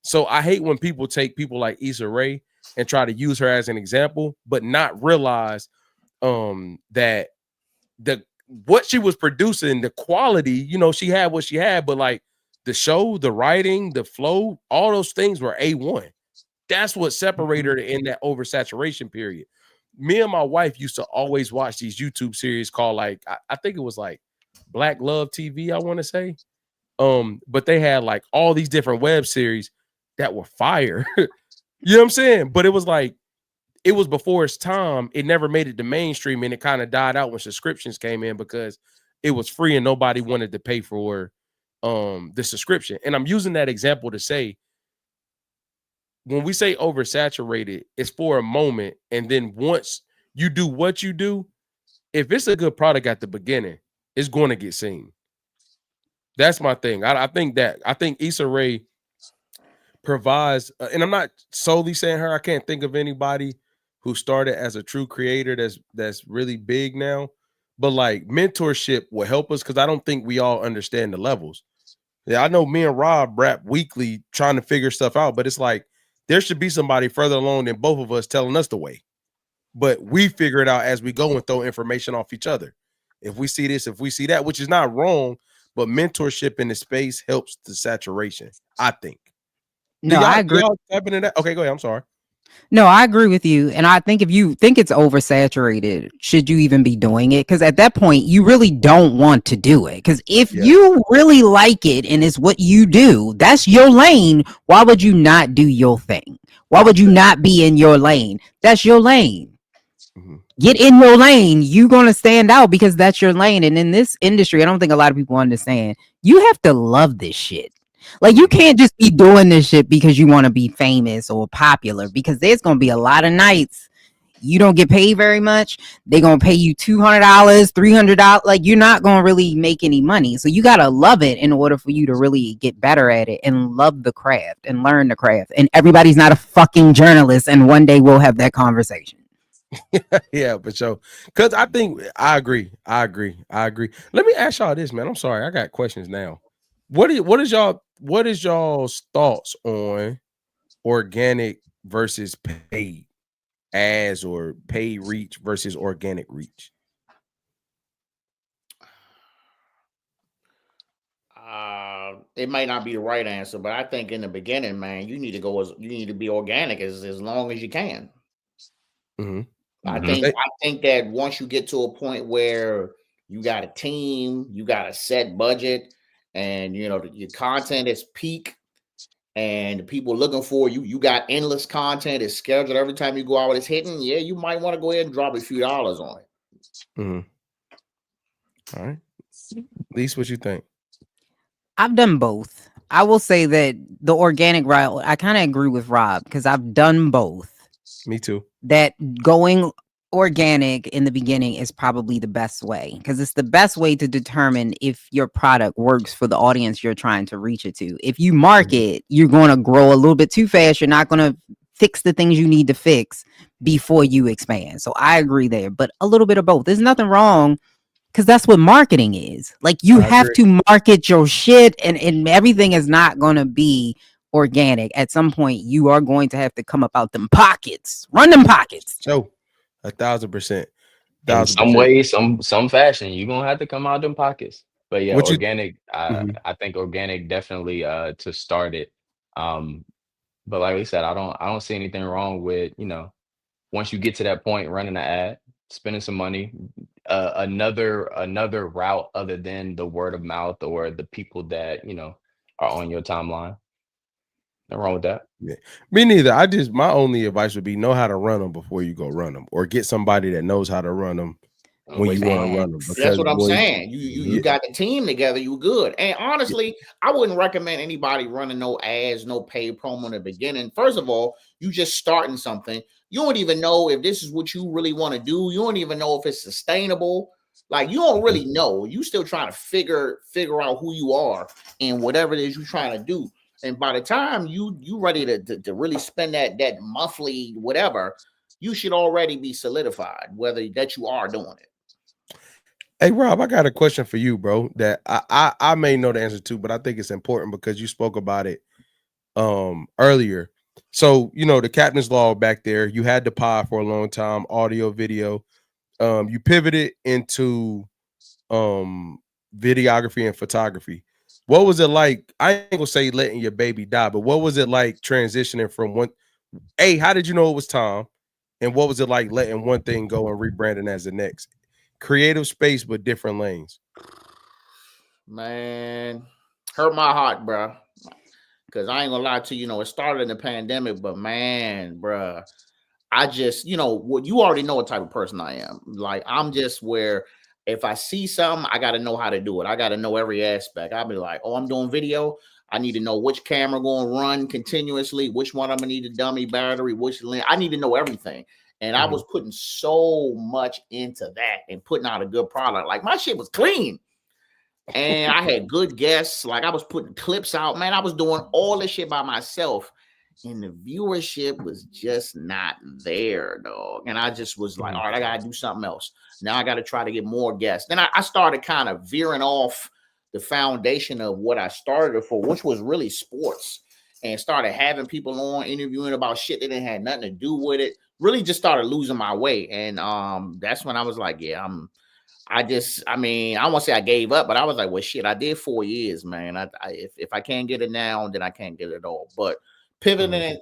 So I hate when people take people like Issa Rae and try to use her as an example, but not realize that what she was producing, the quality, you know, she had what she had, but like the show, the writing, the flow, all those things were A1. That's what separated her in that oversaturation period. Me and my wife used to always watch these YouTube series called, like, I think it was like Black Love TV, I want to say. But they had like all these different web series that were fire. You know what I'm saying? But it was like, it was before its time. It never made it to mainstream, and it kind of died out when subscriptions came in because it was free and nobody wanted to pay for the subscription. And I'm using that example to say, when we say oversaturated, it's for a moment, and then once you do what you do, if it's a good product at the beginning, it's going to get seen. That's my thing. I think Issa Rae provides, and I'm not solely saying her. I can't think of anybody who started as a true creator that's really big now. But like mentorship will help us, because I don't think we all understand the levels. Yeah, I know me and Rob rap weekly trying to figure stuff out, but it's like there should be somebody further along than both of us telling us the way. But we figure it out as we go and throw information off each other. If we see this, if we see that, which is not wrong, but mentorship in the space helps the saturation, I think. No, I agree. Y'all tapping in that? Okay, go ahead. I'm sorry. No, I agree with you. And I think if you think it's oversaturated, should you even be doing it? Because at that point, you really don't want to do it. Because if you really like it and it's what you do, that's your lane. Why would you not do your thing? Why would you not be in your lane? That's your lane. Get in your lane. You're going to stand out because that's your lane. And in this industry, I don't think a lot of people understand. You have to love this shit. Like, you can't just be doing this shit because you want to be famous or popular, because there's going to be a lot of nights you don't get paid very much. They're going to pay you $200, $300. Like, you're not going to really make any money. So you got to love it in order for you to really get better at it and love the craft and learn the craft. And everybody's not a fucking journalist. And one day we'll have that conversation. Yeah, but so, because I think I agree. Let me ask y'all this, man. I'm sorry, I got questions now. What is y'all's thoughts on organic versus paid ads, or paid reach versus organic reach? It might not be the right answer, but I think in the beginning, man, you need to be organic as long as you can. I think that once you get to a point where you got a team, you got a set budget, and your content is peak, and people looking for you, you got endless content, it's scheduled every time you go out, it's hitting. Yeah, you might want to go ahead and drop a few dollars on it. All right, Lise, what you think? I've done both. I will say that the organic route, I kind of agree with Rob, because I've done both. Me too. That going organic in the beginning is probably the best way, because it's the best way to determine if your product works for the audience you're trying to reach it to. If you market, you're going to grow a little bit too fast. You're not going to fix the things you need to fix before you expand. So I agree there, but a little bit of both. There's nothing wrong, because that's what marketing is. Like, you have to market your shit, and everything is not going to be organic. At some point, you are going to have to come up out them pockets, run them pockets. So 1,000%. In some way, some fashion, you're gonna have to come out them pockets. But yeah, organic, I think organic definitely to start it. But like we said, I don't see anything wrong with, once you get to that point, running an ad, spending some money, another route other than the word of mouth or the people that are on your timeline. Nothing wrong with that. Yeah, me neither. My only advice would be know how to run them before you go run them, or get somebody that knows how to run them when you want to run them. That's what I'm saying. You got the team together, you good. And honestly, I wouldn't recommend anybody running no ads, no paid promo in the beginning. First of all, you just starting something. You don't even know if this is what you really want to do. You don't even know if it's sustainable. Like, you don't really know. You still trying to figure out who you are and whatever it is you're trying to do. And by the time you ready to really spend that monthly whatever, you should already be solidified whether that you are doing it. Hey Rob, I got a question for you, bro, that I may know the answer to, but I think it's important because you spoke about it earlier. So, the captain's log back there, you had the pod for a long time, audio, video. You pivoted into videography and photography. What was it like? I ain't gonna say letting your baby die, but what was it like transitioning from one? How did you know it was time? And what was it like letting one thing go and rebranding as the next? Creative space, but different lanes. Man, hurt my heart, bro. Because I ain't gonna lie to you, it started in the pandemic, but man, bro, I just, what you already know what type of person I am. Like, I'm just where If I see something, I got to know how to do it. I got to know every aspect. I'll be like, oh, I'm doing video. I need to know which camera going to run continuously, which one I'm going to need a dummy battery, which lens. I need to know everything. And I was putting so much into that and putting out a good product. Like my shit was clean. And I had good guests. Like I was putting clips out, man. I was doing all this shit by myself. And the viewership was just not there, dog. And I just was like, all right, I got to do something else. Now I got to try to get more guests. Then I started kind of veering off the foundation of what I started for, which was really sports, and started having people on interviewing about shit that didn't have nothing to do with it. Really just started losing my way. And that's when I was like, yeah, I won't say I gave up, but I was like, well, shit, I did 4 years, man. If I can't get it now, then I can't get it all. But pivoting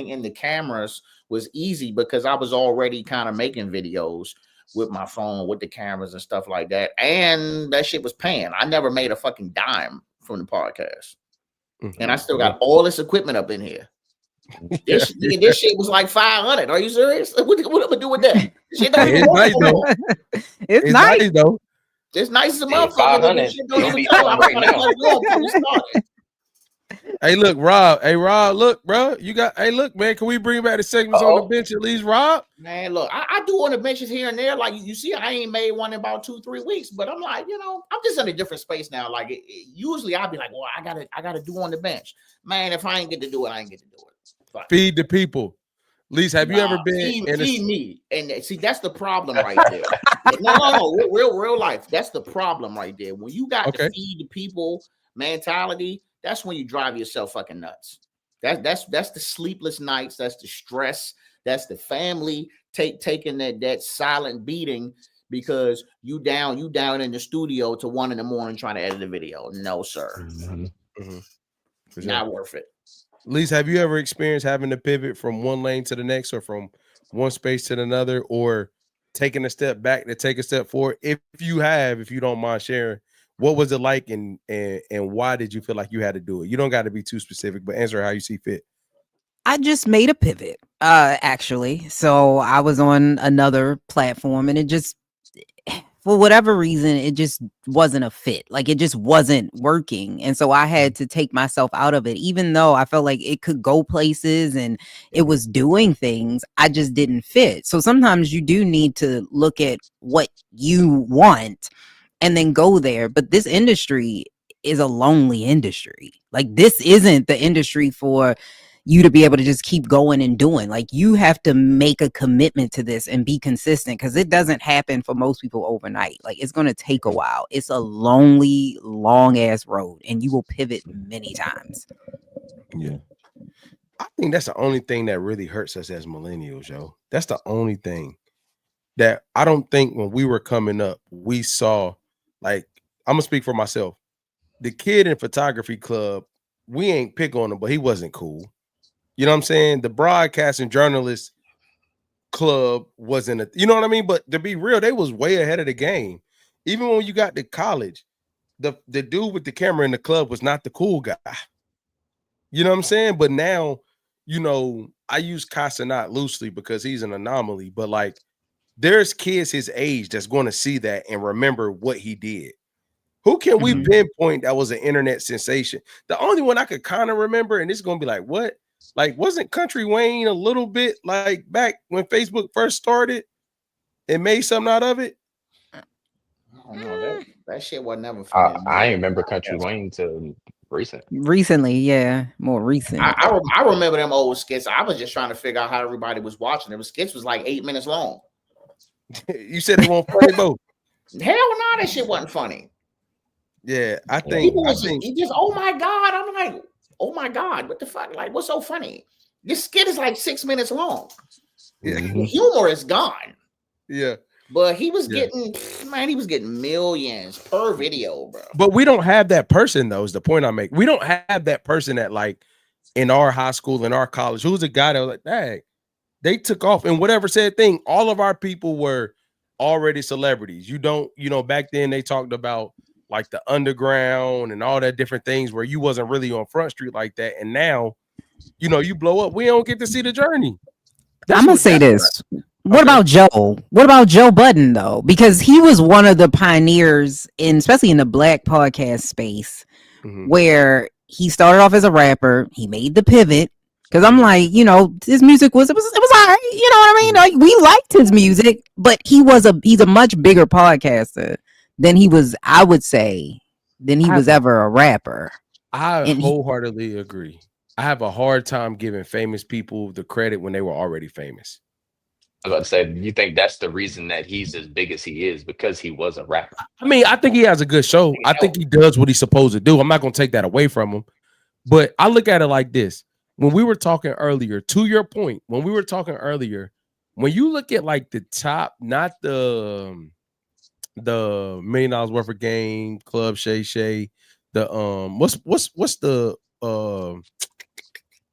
in the cameras was easy because I was already kind of making videos with my phone, with the cameras and stuff like that. And that shit was paying. I never made a fucking dime from the podcast. And I still got all this equipment up in here. This shit was like 500. Are you serious? What am I gonna do with that? Shit don't even nice though. It's nice though. It's nice as a motherfucker. 500. You'll be on right now. Hey, look, Rob. Hey, Rob, look, bro. Look, man, can we bring back the segments on the bench at least, Rob? Man, look, I do on the benches here and there. Like you see, I ain't made one in about 2-3 weeks, but I'm like, I'm just in a different space now. Like usually I'd be like, well, I gotta do on the bench. Man, if I ain't get to do it, I ain't get to do it. But feed the people. Lise, have you ever been feed me? And see, that's the problem right there. No, real life. That's the problem right there. When you got to feed the people mentality, that's when you drive yourself fucking nuts. That's the sleepless nights. That's the stress. That's the family taking that silent beating because you down in the studio to 1 a.m. trying to edit a video. No, sir. Not worth it. Lise, have you ever experienced having to pivot from one lane to the next or from one space to another or taking a step back to take a step forward? If you don't mind sharing, what was it like and why did you feel like you had to do it? You don't got to be too specific, but answer how you see fit. I just made a pivot, actually. So I was on another platform and it just, for whatever reason, it just wasn't a fit. Like it just wasn't working. And so I had to take myself out of it, even though I felt like it could go places and it was doing things. I just didn't fit. So sometimes you do need to look at what you want and then go there. But this industry is a lonely industry. Like this isn't the industry for you to be able to just keep going and doing. Like you have to make a commitment to this and be consistent because it doesn't happen for most people overnight. Like it's going to take a while. It's a lonely, long ass road and you will pivot many times. Yeah. I think that's the only thing that really hurts us as millennials, yo. That's the only thing that I don't think when we were coming up, we saw, like, I'm gonna speak for myself. The kid in photography club, we ain't pick on him, but he wasn't cool. You know what I'm saying? The broadcasting journalist club wasn't you know what I mean? But to be real, they was way ahead of the game. Even when you got to college, the dude with the camera in the club was not the cool guy. You know what I'm saying? But now, I use Casanat loosely because he's an anomaly, but like there's kids his age that's going to see that and remember what he did. Who can we pinpoint that was an internet sensation? The only one I could kind of remember, and it's going to be like, what? Like, wasn't Country Wayne a little bit like back when Facebook first started and made something out of it? I don't know. That shit was never funny. I ain't remember Country Wayne till recently, yeah, more recent. I remember them old skits. I was just trying to figure out how everybody was watching. The skits was like 8 minutes long. You said they weren't funny, both. Hell no, that shit wasn't funny. Yeah, I think he just, oh my God. I'm like, oh my God, what the fuck? Like, what's so funny? This skit is like 6 minutes long. The humor is gone. Yeah. But he was getting millions per video, bro. But we don't have that person, though, is the point I make. We don't have that person that, like, in our high school, in our college, who's a guy that was like, dang, they took off and whatever said thing. All of our people were already celebrities. Back then they talked about like the underground and all that different things where you wasn't really on Front Street like that. And now, you blow up. We don't get to see the journey. I'm going to say this. What about Joe? What about Joe Budden though? Because he was one of the pioneers especially in the black podcast space, where he started off as a rapper. He made the pivot. Because I'm like, his music was all right. You know what I mean? Like, we liked his music, but he's a much bigger podcaster than he was, I would say, ever a rapper. I wholeheartedly agree. I have a hard time giving famous people the credit when they were already famous. I was about to say, you think that's the reason that he's as big as he is, because he was a rapper? I mean, I think he has a good show. I think he does what he's supposed to do. I'm not going to take that away from him. But I look at it like this. When we were talking earlier, to your point, when you look at like the top, not the $1 million worth of game, Club Shay Shay, the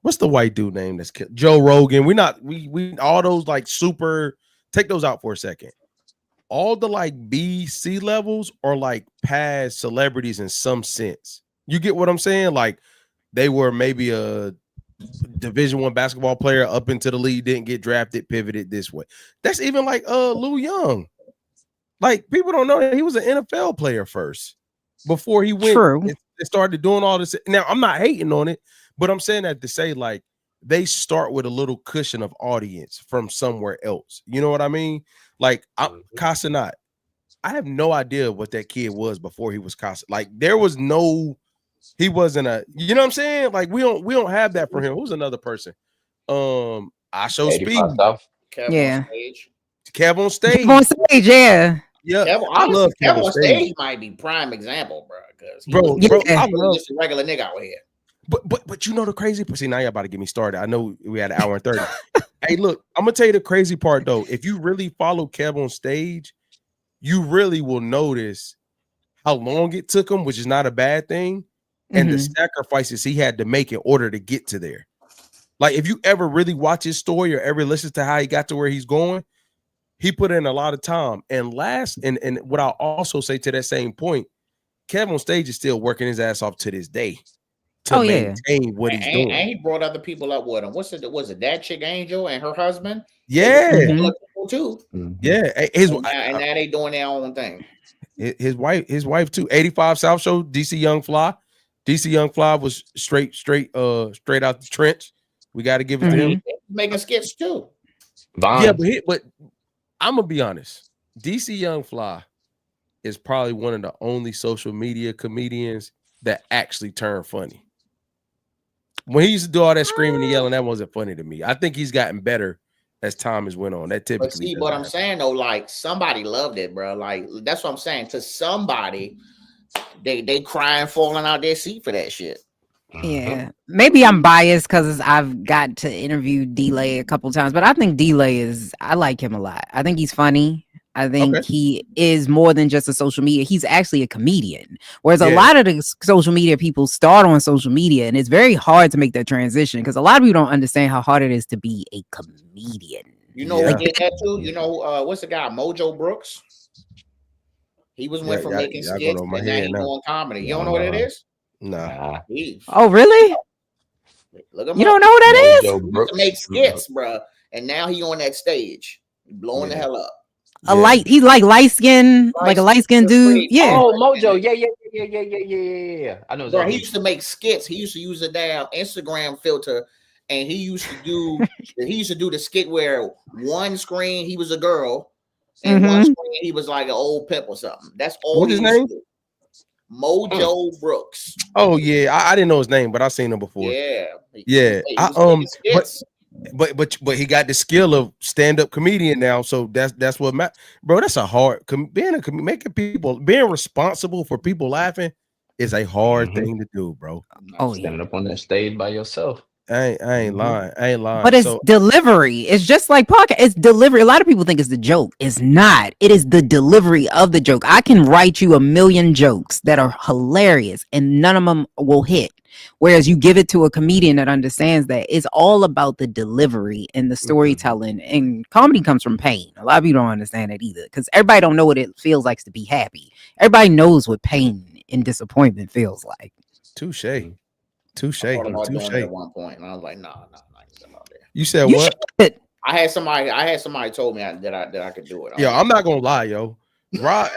what's the white dude name that's Joe Rogan? We all those like super, take those out for a second. All the like B, C levels are like past celebrities in some sense. You get what I'm saying? Like they were maybe a Division I basketball player up into the league, didn't get drafted, pivoted this way. That's even like Lou Young. Like people don't know that he was an NFL player first before he went and started doing all this. Now I'm not hating on it, but I'm saying that to say like they start with a little cushion of audience from somewhere else. You know what I mean? Like Casanat. I have no idea what that kid was before he was Casanat. Like there was no. He wasn't you know what I'm saying? Like we don't have that for him. Who's another person? I show speed. Kev on stage. Kev on stage, yeah. Yeah. I love Kev on stage. Might be prime example, bro. Because I love just a regular nigga out here. But you know the crazy part. See, now you're about to get me started. I know we had an hour and 30. Hey, look, I'm gonna tell you the crazy part though. If you really follow Kev on stage, you really will notice how long it took him, which is not a bad thing. And the sacrifices he had to make in order to get to there. Like if you ever really watch his story or ever listen to how he got to where he's going, he put in a lot of time. And and what I'll also say to that same point, Kev on stage is still working his ass off to this day to maintain what he's doing. And he brought other people up with him. Was it that chick Angel and her husband? Yeah. Too. Yeah. And now they doing their own thing. His wife too. 85 South Show, DC Young Fly. DC Young Fly was straight out the trench. We got to give it to him. Making skits too. Yeah, but I'm gonna be honest. DC Young Fly is probably one of the only social media comedians that actually turned funny. When he used to do all that screaming and yelling, that wasn't funny to me. I think he's gotten better as time has went on. That typically. But see, what I'm saying though, like somebody loved it, bro. Like that's what I'm saying. To somebody. They crying, falling out their seat for that shit. Yeah, maybe I'm biased because I've got to interview D-Lay a couple times, but I think D-Lay I like him a lot. I think he's funny. I think he is more than just a social media. He's actually a comedian. Whereas a lot of the social media people start on social media, and it's very hard to make that transition because a lot of people don't understand how hard it is to be a comedian. You know who did that too? You know, what's the guy, Mojo Brooks? He went from making skits and now he's doing comedy. You don't know what it is? Nah. Oh, really? Look him you up. Don't know who that is? He used to make skits, bro. And now he on that stage, blowing the hell up. He's like light skin, like a light skinned dude. Yeah. Oh, Mojo. Yeah. I know. Bro, he used to make skits. He used to use a damn Instagram filter, and he used to do the skit where one screen he was a girl. And one screen he was like an old pimp or something. That's all. What's his name? Mojo Brooks. Oh yeah, I didn't know his name, but I've seen him before. Yeah. But he got the skill of stand-up comedian now, so that's what bro. That's a hard being responsible for people laughing is a hard thing to do, bro. Standing up on that stage by yourself. I ain't lying. But it's delivery. It's just like podcast. It's delivery. A lot of people think it's the joke. It's not. It is the delivery of the joke. I can write you 1 million jokes that are hilarious and none of them will hit. Whereas you give it to a comedian that understands that it's all about the delivery and the storytelling. And comedy comes from pain. A lot of people don't understand that either because everybody don't know what it feels like to be happy. Everybody knows what pain and disappointment feels like. Touche. I thought about doing it at one point, and I was like, nah. You said what? I had somebody told me that I could do it. Yo, I'm not gonna lie, yo. Rob,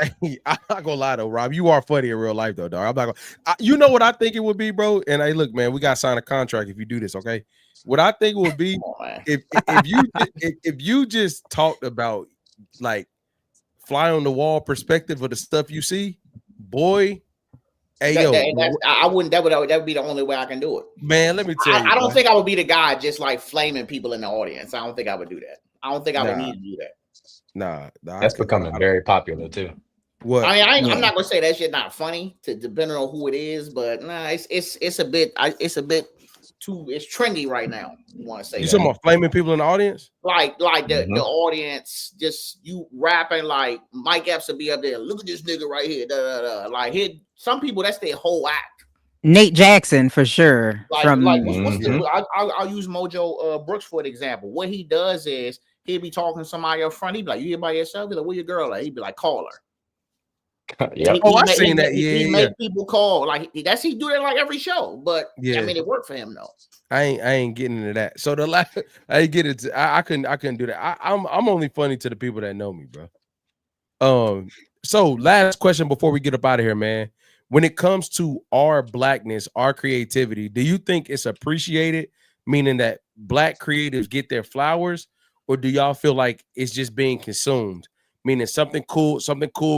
I'm not gonna lie though, Rob. You are funny in real life though, dog. I'm not gonna. You know what I think it would be, bro? And hey, look, man, we got to sign a contract if you do this, okay? What I think it would be if you just talked about like fly on the wall perspective of the stuff you see, boy. Hey, I wouldn't. That would be the only way I can do it, man. Let me tell you, I don't think I would be the guy just like flaming people in the audience. I don't think I would do that. I don't think I would need to do that. Nah, that's becoming very popular too. What? I mean, I'm not gonna say that shit not funny, depending on who it is, but nah, it's a bit too. It's trendy right now. You want to say? You talking about flaming people in the audience? Like the audience, just you rapping like Mike Epps will be up there. Look at this nigga right here. Da, da, da. Like some people that's their whole act. Nate Jackson for sure. I'll use Mojo Brooks for an example. What he does is he'll be talking to somebody up front. He'd be like, "You here by yourself?" He'd be like, "Where your girl at?" He'd be like, "Call her." Yeah. I seen that. He make people call like he do that like every show. But I mean, it worked for him though. I ain't getting into that. So the last I get it. I couldn't do that. I'm only funny to the people that know me, bro. So last question before we get up out of here, man. When it comes to our blackness, our creativity, do you think it's appreciated? Meaning that black creatives get their flowers, or do y'all feel like it's just being consumed? Meaning something cool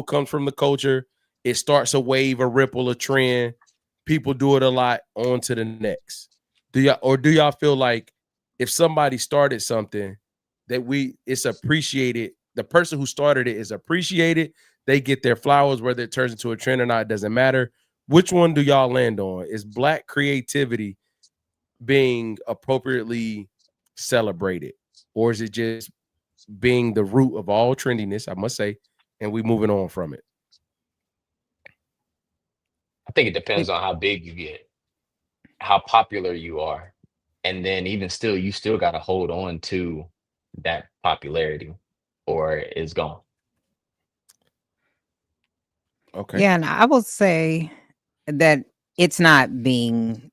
comes from the culture. It starts a wave, a ripple, a trend. People do it a lot. On to the next. Do y'all feel like if somebody started something that it's appreciated, the person who started it is appreciated, they get their flowers, whether it turns into a trend or not, it doesn't matter. Which one do y'all land on? Is black creativity being appropriately celebrated, or is it just being the root of all trendiness, I must say, and we moving on from it? I think it depends on how big you get, how popular you are, and then even still, you still got to hold on to that popularity, or it's gone. Okay. Yeah, and I will say that it's not being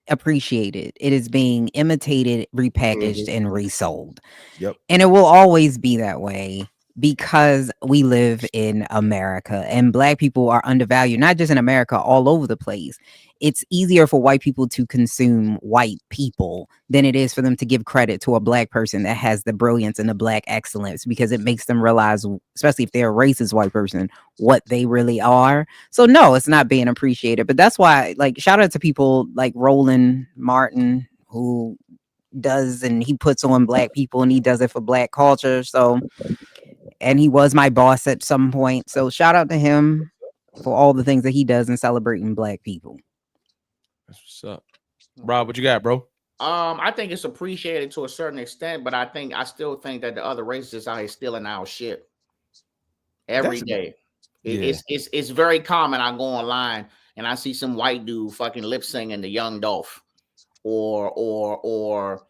appreciated. It is being imitated, repackaged, and resold. Yep. And it will always be that way because we live in America and black people are undervalued, not just in America, all over the place. It's easier for white people to consume white people than it is for them to give credit to a black person that has the brilliance and the black excellence, because it makes them realize, especially if they're a racist white person, what they really are. So no, it's not being appreciated. But that's why, like, shout out to people like Roland Martin, who does, and he puts on black people and he does it for black culture. So, and he was my boss at some point. So shout out to him for all the things that he does in celebrating black people. That's what's up. Rob, what you got, bro? I think it's appreciated to a certain extent, but I still think that the other races out here stealing our shit every day. It's very common. I go online and I see some white dude fucking lip singing the Young Dolph, or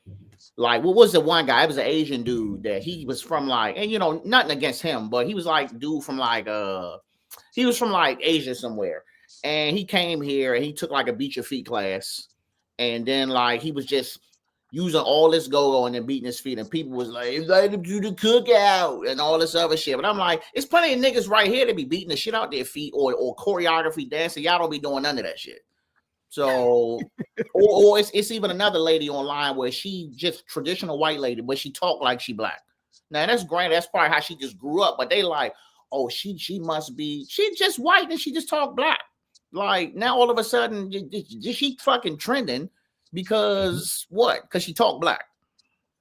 like, what was the one guy? It was an Asian dude that he was from like, and you know, nothing against him, but he was like dude from like he was from like Asia somewhere. And he came here and he took like a beat your feet class. And then like he was just using all this go-go and then beating his feet. And people was like, let him do the cookout and all this other shit. But I'm like, it's plenty of niggas right here to be beating the shit out their feet or choreography dancing. Y'all don't be doing none of that shit. So, or it's even another lady online where she just traditional white lady, but she talk like she black. Now that's great. That's probably how she just grew up. But they like, oh, she must be, she just white and she just talk black. Like now all of a sudden she fucking trending because what? Because she talk black.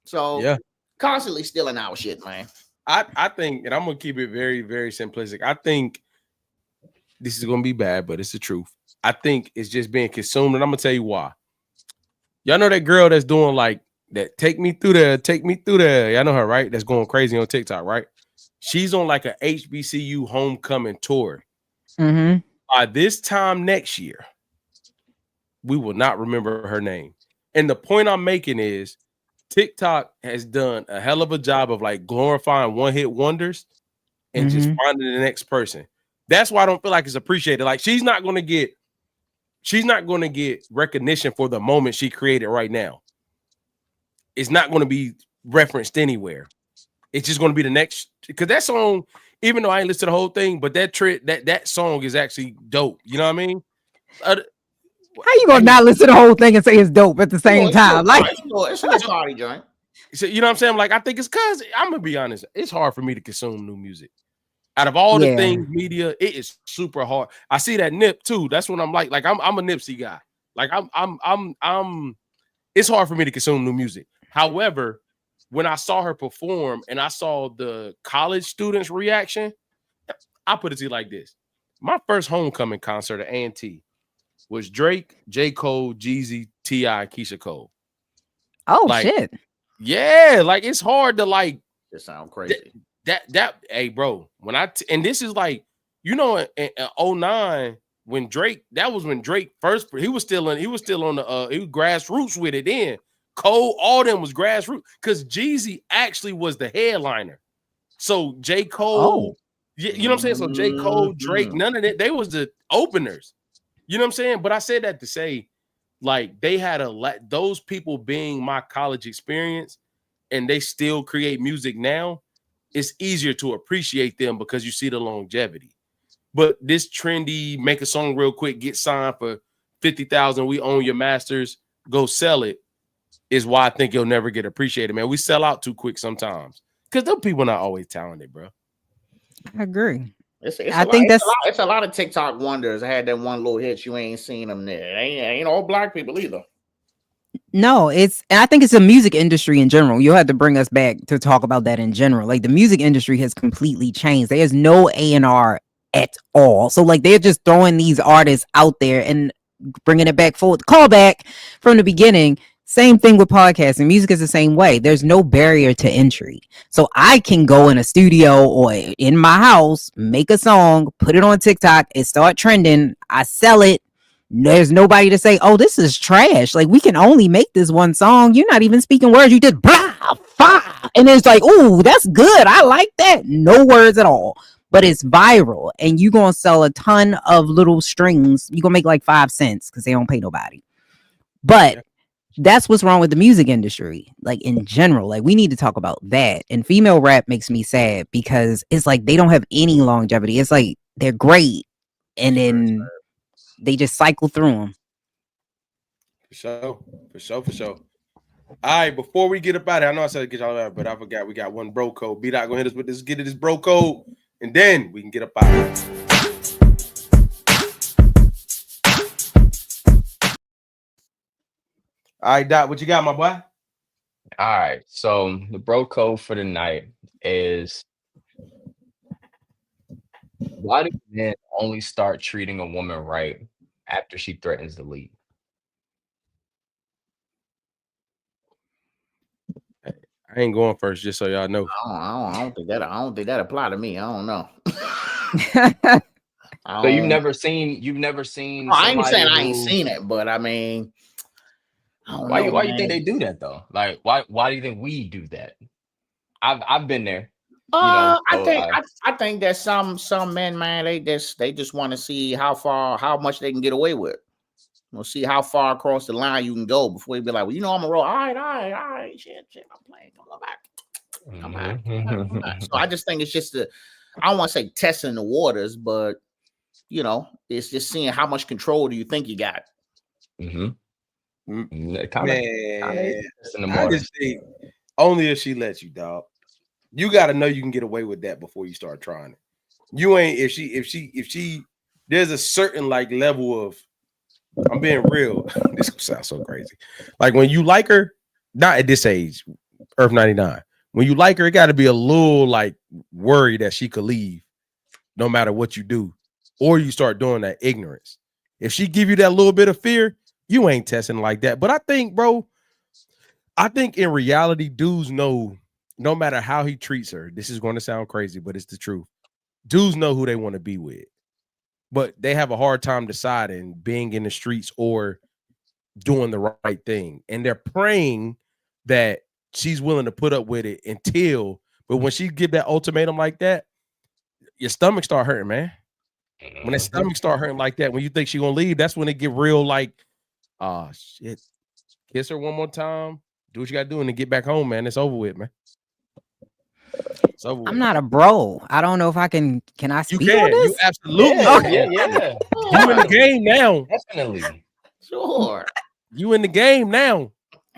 So yeah, constantly stealing our shit, man. I think, and I'm gonna keep it very, very simplistic. I think this is gonna be bad, but it's the truth. I think it's just being consumed, and I'm gonna tell you why. Y'all know that girl that's doing like that, take me through there. Y'all know her, right? That's going crazy on TikTok, right? She's on like a HBCU homecoming tour. Mm-hmm. By this time next year, we will not remember her name. And the point I'm making is TikTok has done a hell of a job of like glorifying one-hit wonders and just finding the next person. That's why I don't feel like it's appreciated. Like she's not going to get recognition for the moment she created right now. It's not going to be referenced anywhere. It's just going to be the next, because that song, even though I ain't listened to the whole thing, but that song is actually dope. You know what I mean? How you gonna not listen to the whole thing and say it's dope at the same time? Like, it's a little party joint. So, you know what I'm saying? Like, I think it's because I'm gonna be honest, it's hard for me to consume new music. Out of all the things, media, it is super hard. I see that Nip too. That's what I'm like I'm a Nipsey guy. Like I'm it's hard for me to consume new music. However, when I saw her perform and I saw the college students' reaction, I put it to you like this. My first homecoming concert at A&T was Drake, J. Cole, Jeezy, T.I., Keisha Cole. Oh, like, shit. Yeah, like it's hard to like. It sound crazy. That hey, bro. When and this is like, you know, in 09 when Drake, that was when Drake first, he was still on the he was grassroots with it then. Cole, all them was grassroots because Jeezy actually was the headliner. So J. Cole, you know what I'm saying? So J. Cole, Drake, none of that, they was the openers. You know what I'm saying? But I said that to say, like, they had those people being my college experience and they still create music now, it's easier to appreciate them because you see the longevity. But this trendy, make a song real quick, get signed for 50,000, we own your masters, go sell it, is why I think you'll never get appreciated, man. We sell out too quick sometimes because those people not always talented, bro. I agree. It's a lot of TikTok wonders. I had that one little hit. You ain't seen them there. Ain't all black people either. No, and I think it's a music industry in general. You'll have to bring us back to talk about that in general. Like the music industry has completely changed. There's no A&R at all. So like they're just throwing these artists out there and bringing it back forward. Call back from the beginning. Same thing with podcasting. Music is the same way. There's no barrier to entry. So I can go in a studio or in my house, make a song, put it on TikTok, it start trending. I sell it. There's nobody to say, oh, this is trash. Like, we can only make this one song. You're not even speaking words. You did blah, fa. And it's like, ooh, that's good. I like that. No words at all. But it's viral. And you're going to sell a ton of little strings. You're going to make like 5 cents because they don't pay nobody. But that's what's wrong with the music industry. Like, in general, like, we need to talk about that. And female rap makes me sad because it's like they don't have any longevity. It's like they're great. And then they just cycle through them. For sure. All right, before we get up out of here, I know I said get y'all out, but I forgot we got one bro code. B-Dot gonna hit us with this, get it this bro code, and then we can get up out of here. All right, Dot, what you got, my boy? All right, so the bro code for the night is: why do men only start treating a woman right after she threatens to leave? I ain't going first, just so y'all know. I don't think that apply to me. I don't know. So you've never seen. No, I ain't saying I ain't seen it, but I mean, why you think they do that though? Like, why do you think we do that? I've been there. I think that some men, man, they just want to see how much they can get away with. We'll see how far across the line you can go before you be like, well, I'm a roll. All right, shit, I'm playing. Come back. So I just think it's just I don't want to say testing the waters, but it's just seeing how much control do you think you got. Man, I just think only if she lets you, dog. You got to know you can get away with that before you start trying it. You ain't if she there's a certain like level of, I'm being real. This sounds so crazy. Like when you like her, not at this age, Earth 99. When you like her, it got to be a little like worried that she could leave no matter what you do, or you start doing that ignorance. If she give you that little bit of fear, you ain't testing like that. But I think, bro, in reality, dudes know no matter how he treats her, this is going to sound crazy, but it's the truth. Dudes know who they want to be with, but they have a hard time deciding being in the streets or doing the right thing. And they're praying that she's willing to put up with it but when she give that ultimatum like that, your stomach start hurting, man. When that stomach start hurting like that, when you think she's going to leave, that's when it get real like, shit, kiss her one more time, Do what you gotta do and then get back home, man. It's over with, man. It's over with. I'm not a bro. I don't know if I can I speak on this? You absolutely Yeah. You in the game now. Definitely. Sure. You in the game now.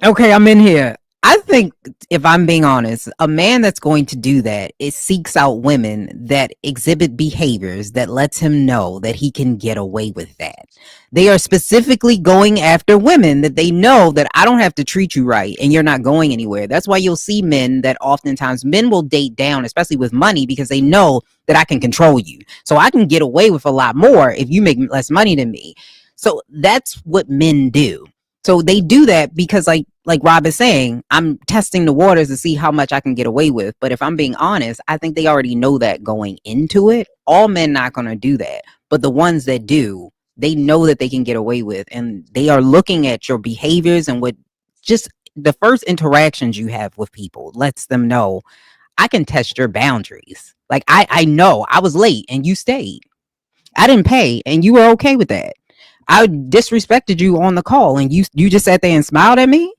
Okay, I'm in here. I think, if I'm being honest, a man that's going to do that, it seeks out women that exhibit behaviors that lets him know that he can get away with that. They are specifically going after women that they know that I don't have to treat you right and you're not going anywhere. That's why you'll see men that oftentimes men will date down, especially with money, because they know that I can control you. So I can get away with a lot more if you make less money than me. So that's what men do. So they do that because like Rob is saying, I'm testing the waters to see how much I can get away with. But if I'm being honest, I think they already know that going into it. All men not going to do that. But the ones that do, they know that they can get away with. And they are looking at your behaviors and what just the first interactions you have with people lets them know, I can test your boundaries. Like I know I was late and you stayed. I didn't pay and you were okay with that. I disrespected you on the call and you just sat there and smiled at me.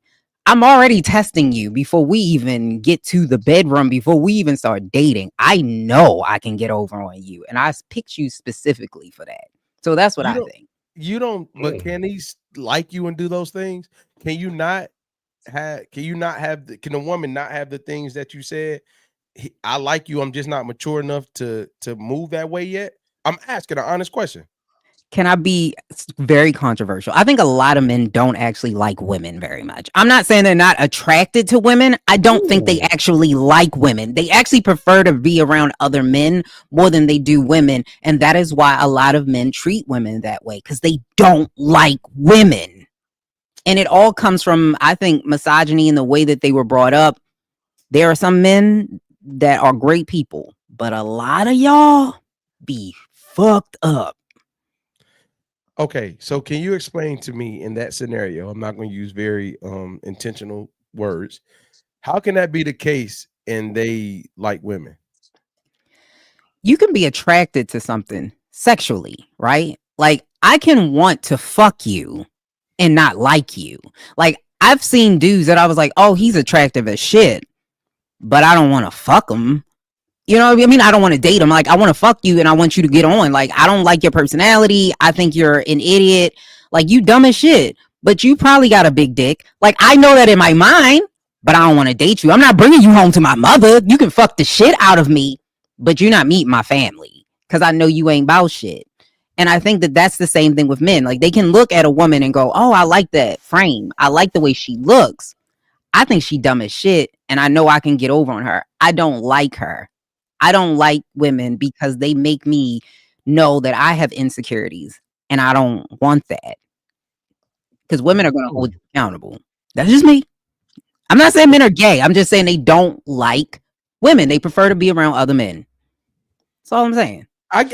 I'm already testing you before we even get to the bedroom, before we even start dating. I know I can get over on you. And I picked you specifically for that. So that's what I think. You don't, but can he like you and do those things? Can a woman not have the things that you said? I like you. I'm just not mature enough to move that way yet. I'm asking an honest question. Can I be very controversial? I think a lot of men don't actually like women very much. I'm not saying they're not attracted to women. I don't think they actually like women. They actually prefer to be around other men more than they do women. And that is why a lot of men treat women that way, because they don't like women. And it all comes from, I think, misogyny and the way that they were brought up. There are some men that are great people, but a lot of y'all be fucked up. Okay, so can you explain to me in that scenario? I'm not going to use very intentional words. How can that be the case and they like women? You can be attracted to something sexually, right? Like I can want to fuck you and not like you. Like I've seen dudes that I was like, oh, he's attractive as shit, but I don't want to fuck him. You know what I mean? I don't want to date him. Like, I want to fuck you and I want you to get on. Like, I don't like your personality. I think you're an idiot. Like, you dumb as shit. But you probably got a big dick. Like, I know that in my mind, but I don't want to date you. I'm not bringing you home to my mother. You can fuck the shit out of me, but you're not meeting my family because I know you ain't about shit. And I think that that's the same thing with men. Like, they can look at a woman and go, oh, I like that frame. I like the way she looks. I think she dumb as shit, and I know I can get over on her. I don't like her. I don't like women because they make me know that I have insecurities and I don't want that. Because women are going to hold you accountable. That's just me. I'm not saying men are gay. I'm just saying they don't like women. They prefer to be around other men. That's all I'm saying. I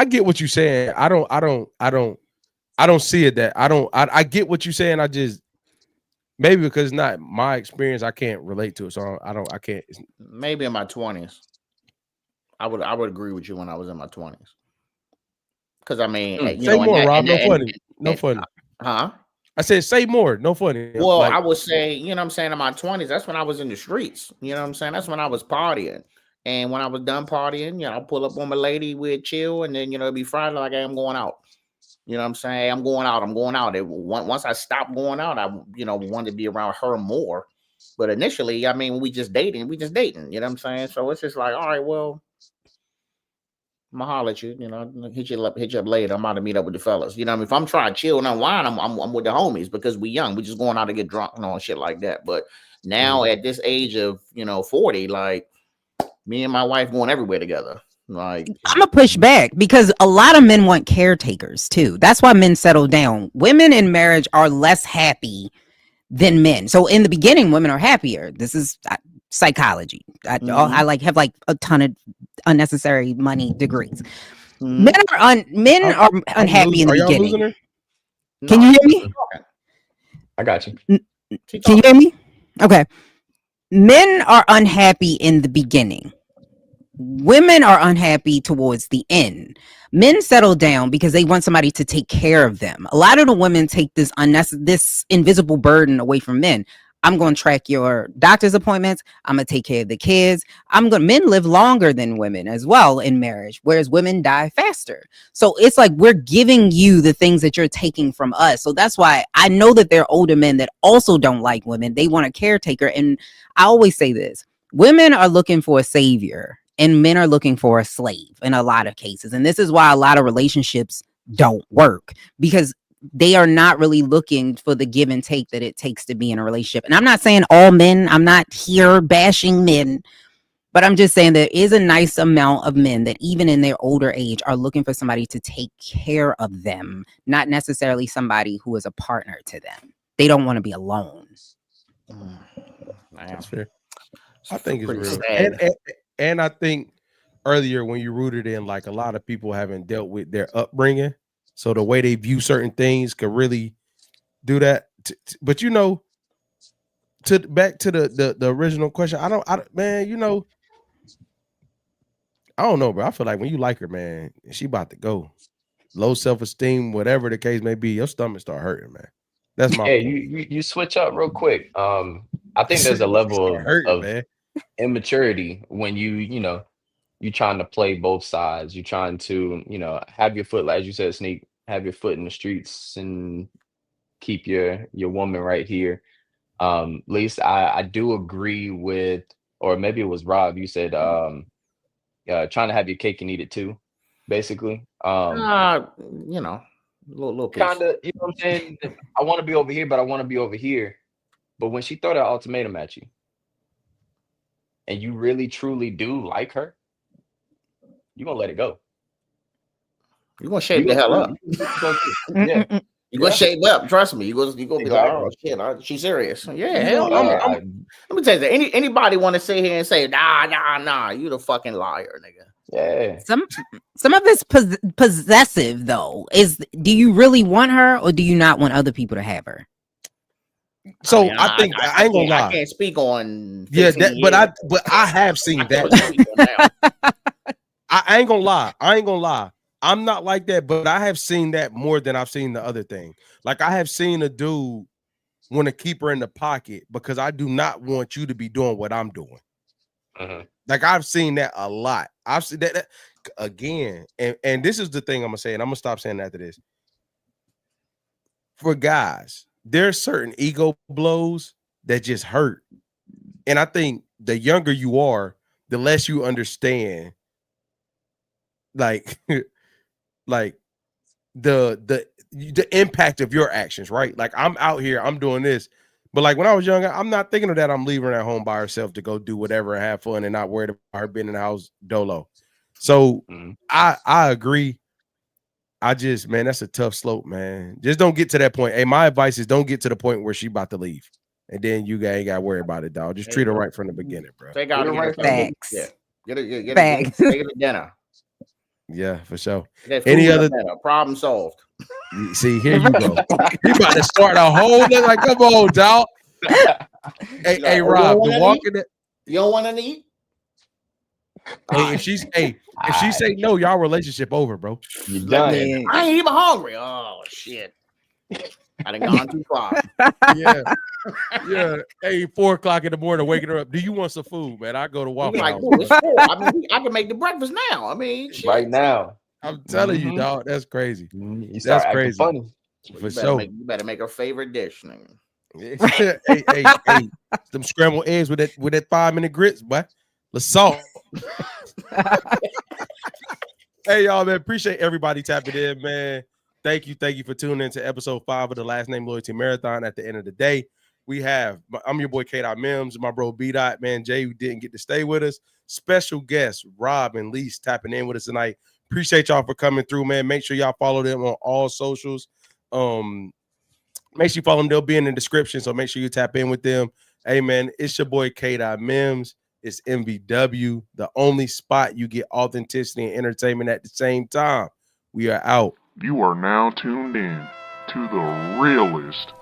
get what you're saying. I don't see it that I get what you're saying. I just maybe because it's not my experience, I can't relate to it. So I can't. Maybe in my 20s. I would agree with you when I was in my 20s. Because I mean, say more, Rob. No funny. Huh? I said say more. No funny. Well, like, I would say, you know what I'm saying, in my 20s, that's when I was in the streets. You know what I'm saying? That's when I was partying. And when I was done partying, you know, I'll pull up on my lady, we'd chill, and then, you know, it'd be Friday, like, hey, I'm going out. You know what I'm saying? I'm going out. Once I stopped going out, I, you know, wanted to be around her more. But initially, I mean, we just dating. You know what I'm saying? So it's just like, all right, well, I'm gonna holler at you, you know, hit you up later. I'm about to meet up with the fellas. You know, I mean, if I'm trying to chill and unwind, I'm with the homies because we young. We just going out to get drunk and all shit like that. But now at this age of, you know, 40, like me and my wife going everywhere together. Like I'm gonna push back because a lot of men want caretakers too. That's why men settle down. Women in marriage are less happy than men. So in the beginning, women are happier. This is psychology. I have like a ton of unnecessary money degrees. Men are unhappy in the beginning. Can you hear me? I got you. Can you hear me? Okay. Men are unhappy in the beginning. Women are unhappy towards the end. Men settle down because they want somebody to take care of them. A lot of the women take this invisible burden away from men. I'm going to track your doctor's appointments. I'm going to take care of the kids. Men live longer than women as well in marriage, whereas women die faster. So it's like we're giving you the things that you're taking from us. So that's why I know that there are older men that also don't like women. They want a caretaker. And I always say this, women are looking for a savior and men are looking for a slave in a lot of cases. And this is why a lot of relationships don't work, because they are not really looking for the give and take that it takes to be in a relationship. And I'm not saying all men, I'm not here bashing men, but I'm just saying there is a nice amount of men that even in their older age are looking for somebody to take care of them, not necessarily somebody who is a partner to them. They don't want to be alone. That's fair. I think it's real. Sad. And I think earlier when you rooted in like a lot of people haven't dealt with their upbringing. So the way they view certain things could really do that. But you know, back to the original question. Man, you know, I don't know, bro. I feel like when you like her, man, she about to go. Low self-esteem, whatever the case may be, your stomach start hurting, man. That's my point. You switch up real quick. I think there's a level of immaturity when you're trying to play both sides. You're trying to, have your foot, as you said, Sneak, have your foot in the streets and keep your woman right here. At least I do agree with, or maybe it was Rob, you said trying to have your cake and eat it too, basically. Little piece. Kind of, you know what I'm saying? I want to be over here, but I want to be over here. But when she throw that ultimatum at you, and you really truly do like her, you're gonna let it go. You're gonna shape the hell up. Yeah. You're gonna shape up. Trust me. You're gonna be like, oh shit, she's serious. Yeah, hell yeah. Let me tell you, anybody want to sit here and say, nah, you the fucking liar, nigga. Yeah. Some of it's possessive though. Do you really want her or do you not want other people to have her? So I think I ain't gonna lie. I can't speak on. But I have seen that. I ain't gonna lie. I'm not like that, but I have seen that more than I've seen the other thing. Like I have seen a dude want to keep her in the pocket because I do not want you to be doing what I'm doing. Like I've seen that a lot. I've seen that again, and this is the thing I'm gonna say, and I'm gonna stop saying after this. For guys, there's certain ego blows that just hurt, and I think the younger you are, the less you understand, like the impact of your actions, right? Like I'm out here, I'm doing this, but like when I was younger, I'm not thinking of that. I'm leaving her at home by herself to go do whatever and have fun and not worried about her being in the house dolo. So I agree. I just, man, that's a tough slope, man. Just don't get to that point. Hey, my advice is don't get to the point where she about to leave. And then you ain't got to worry about it, dog. Just treat her right from the beginning, bro. Take out right facts. Yeah. Get it to dinner. Yeah, for sure. Any other problem solved? See, here you go. You about to start a whole thing. Like, come on, dog. Hey, Rob, the walking it. You don't want to eat? Hey, if she say no, y'all relationship over, bro. You done. I ain't even hungry. Oh shit. I done gone too far. Yeah. Hey, 4 o'clock in the morning, waking her up. Do you want some food, man? I go to Waffle House. It's 4. I mean, I can make the breakfast now. I mean, shit. Right now. I'm telling you, dog. That's crazy. That's crazy. Funny. For sure. You better make her favorite dish, nigga. hey, them scrambled eggs with that 5-minute grits, boy. Let's salt. Hey, y'all, man. Appreciate everybody tapping in, man. Thank you for tuning in to episode 5 of the Last Name Loyalty Marathon. At the end of the day, I'm your boy K. Mims, my bro B. Man, Jay, who didn't get to stay with us. Special guests Rob and Lise tapping in with us tonight. Appreciate y'all for coming through, man. Make sure y'all follow them on all socials. Make sure you follow them. They'll be in the description, so make sure you tap in with them. Hey, man, it's your boy K. Mims. It's MVW, the only spot you get authenticity and entertainment at the same time. We are out. You are now tuned in to the realest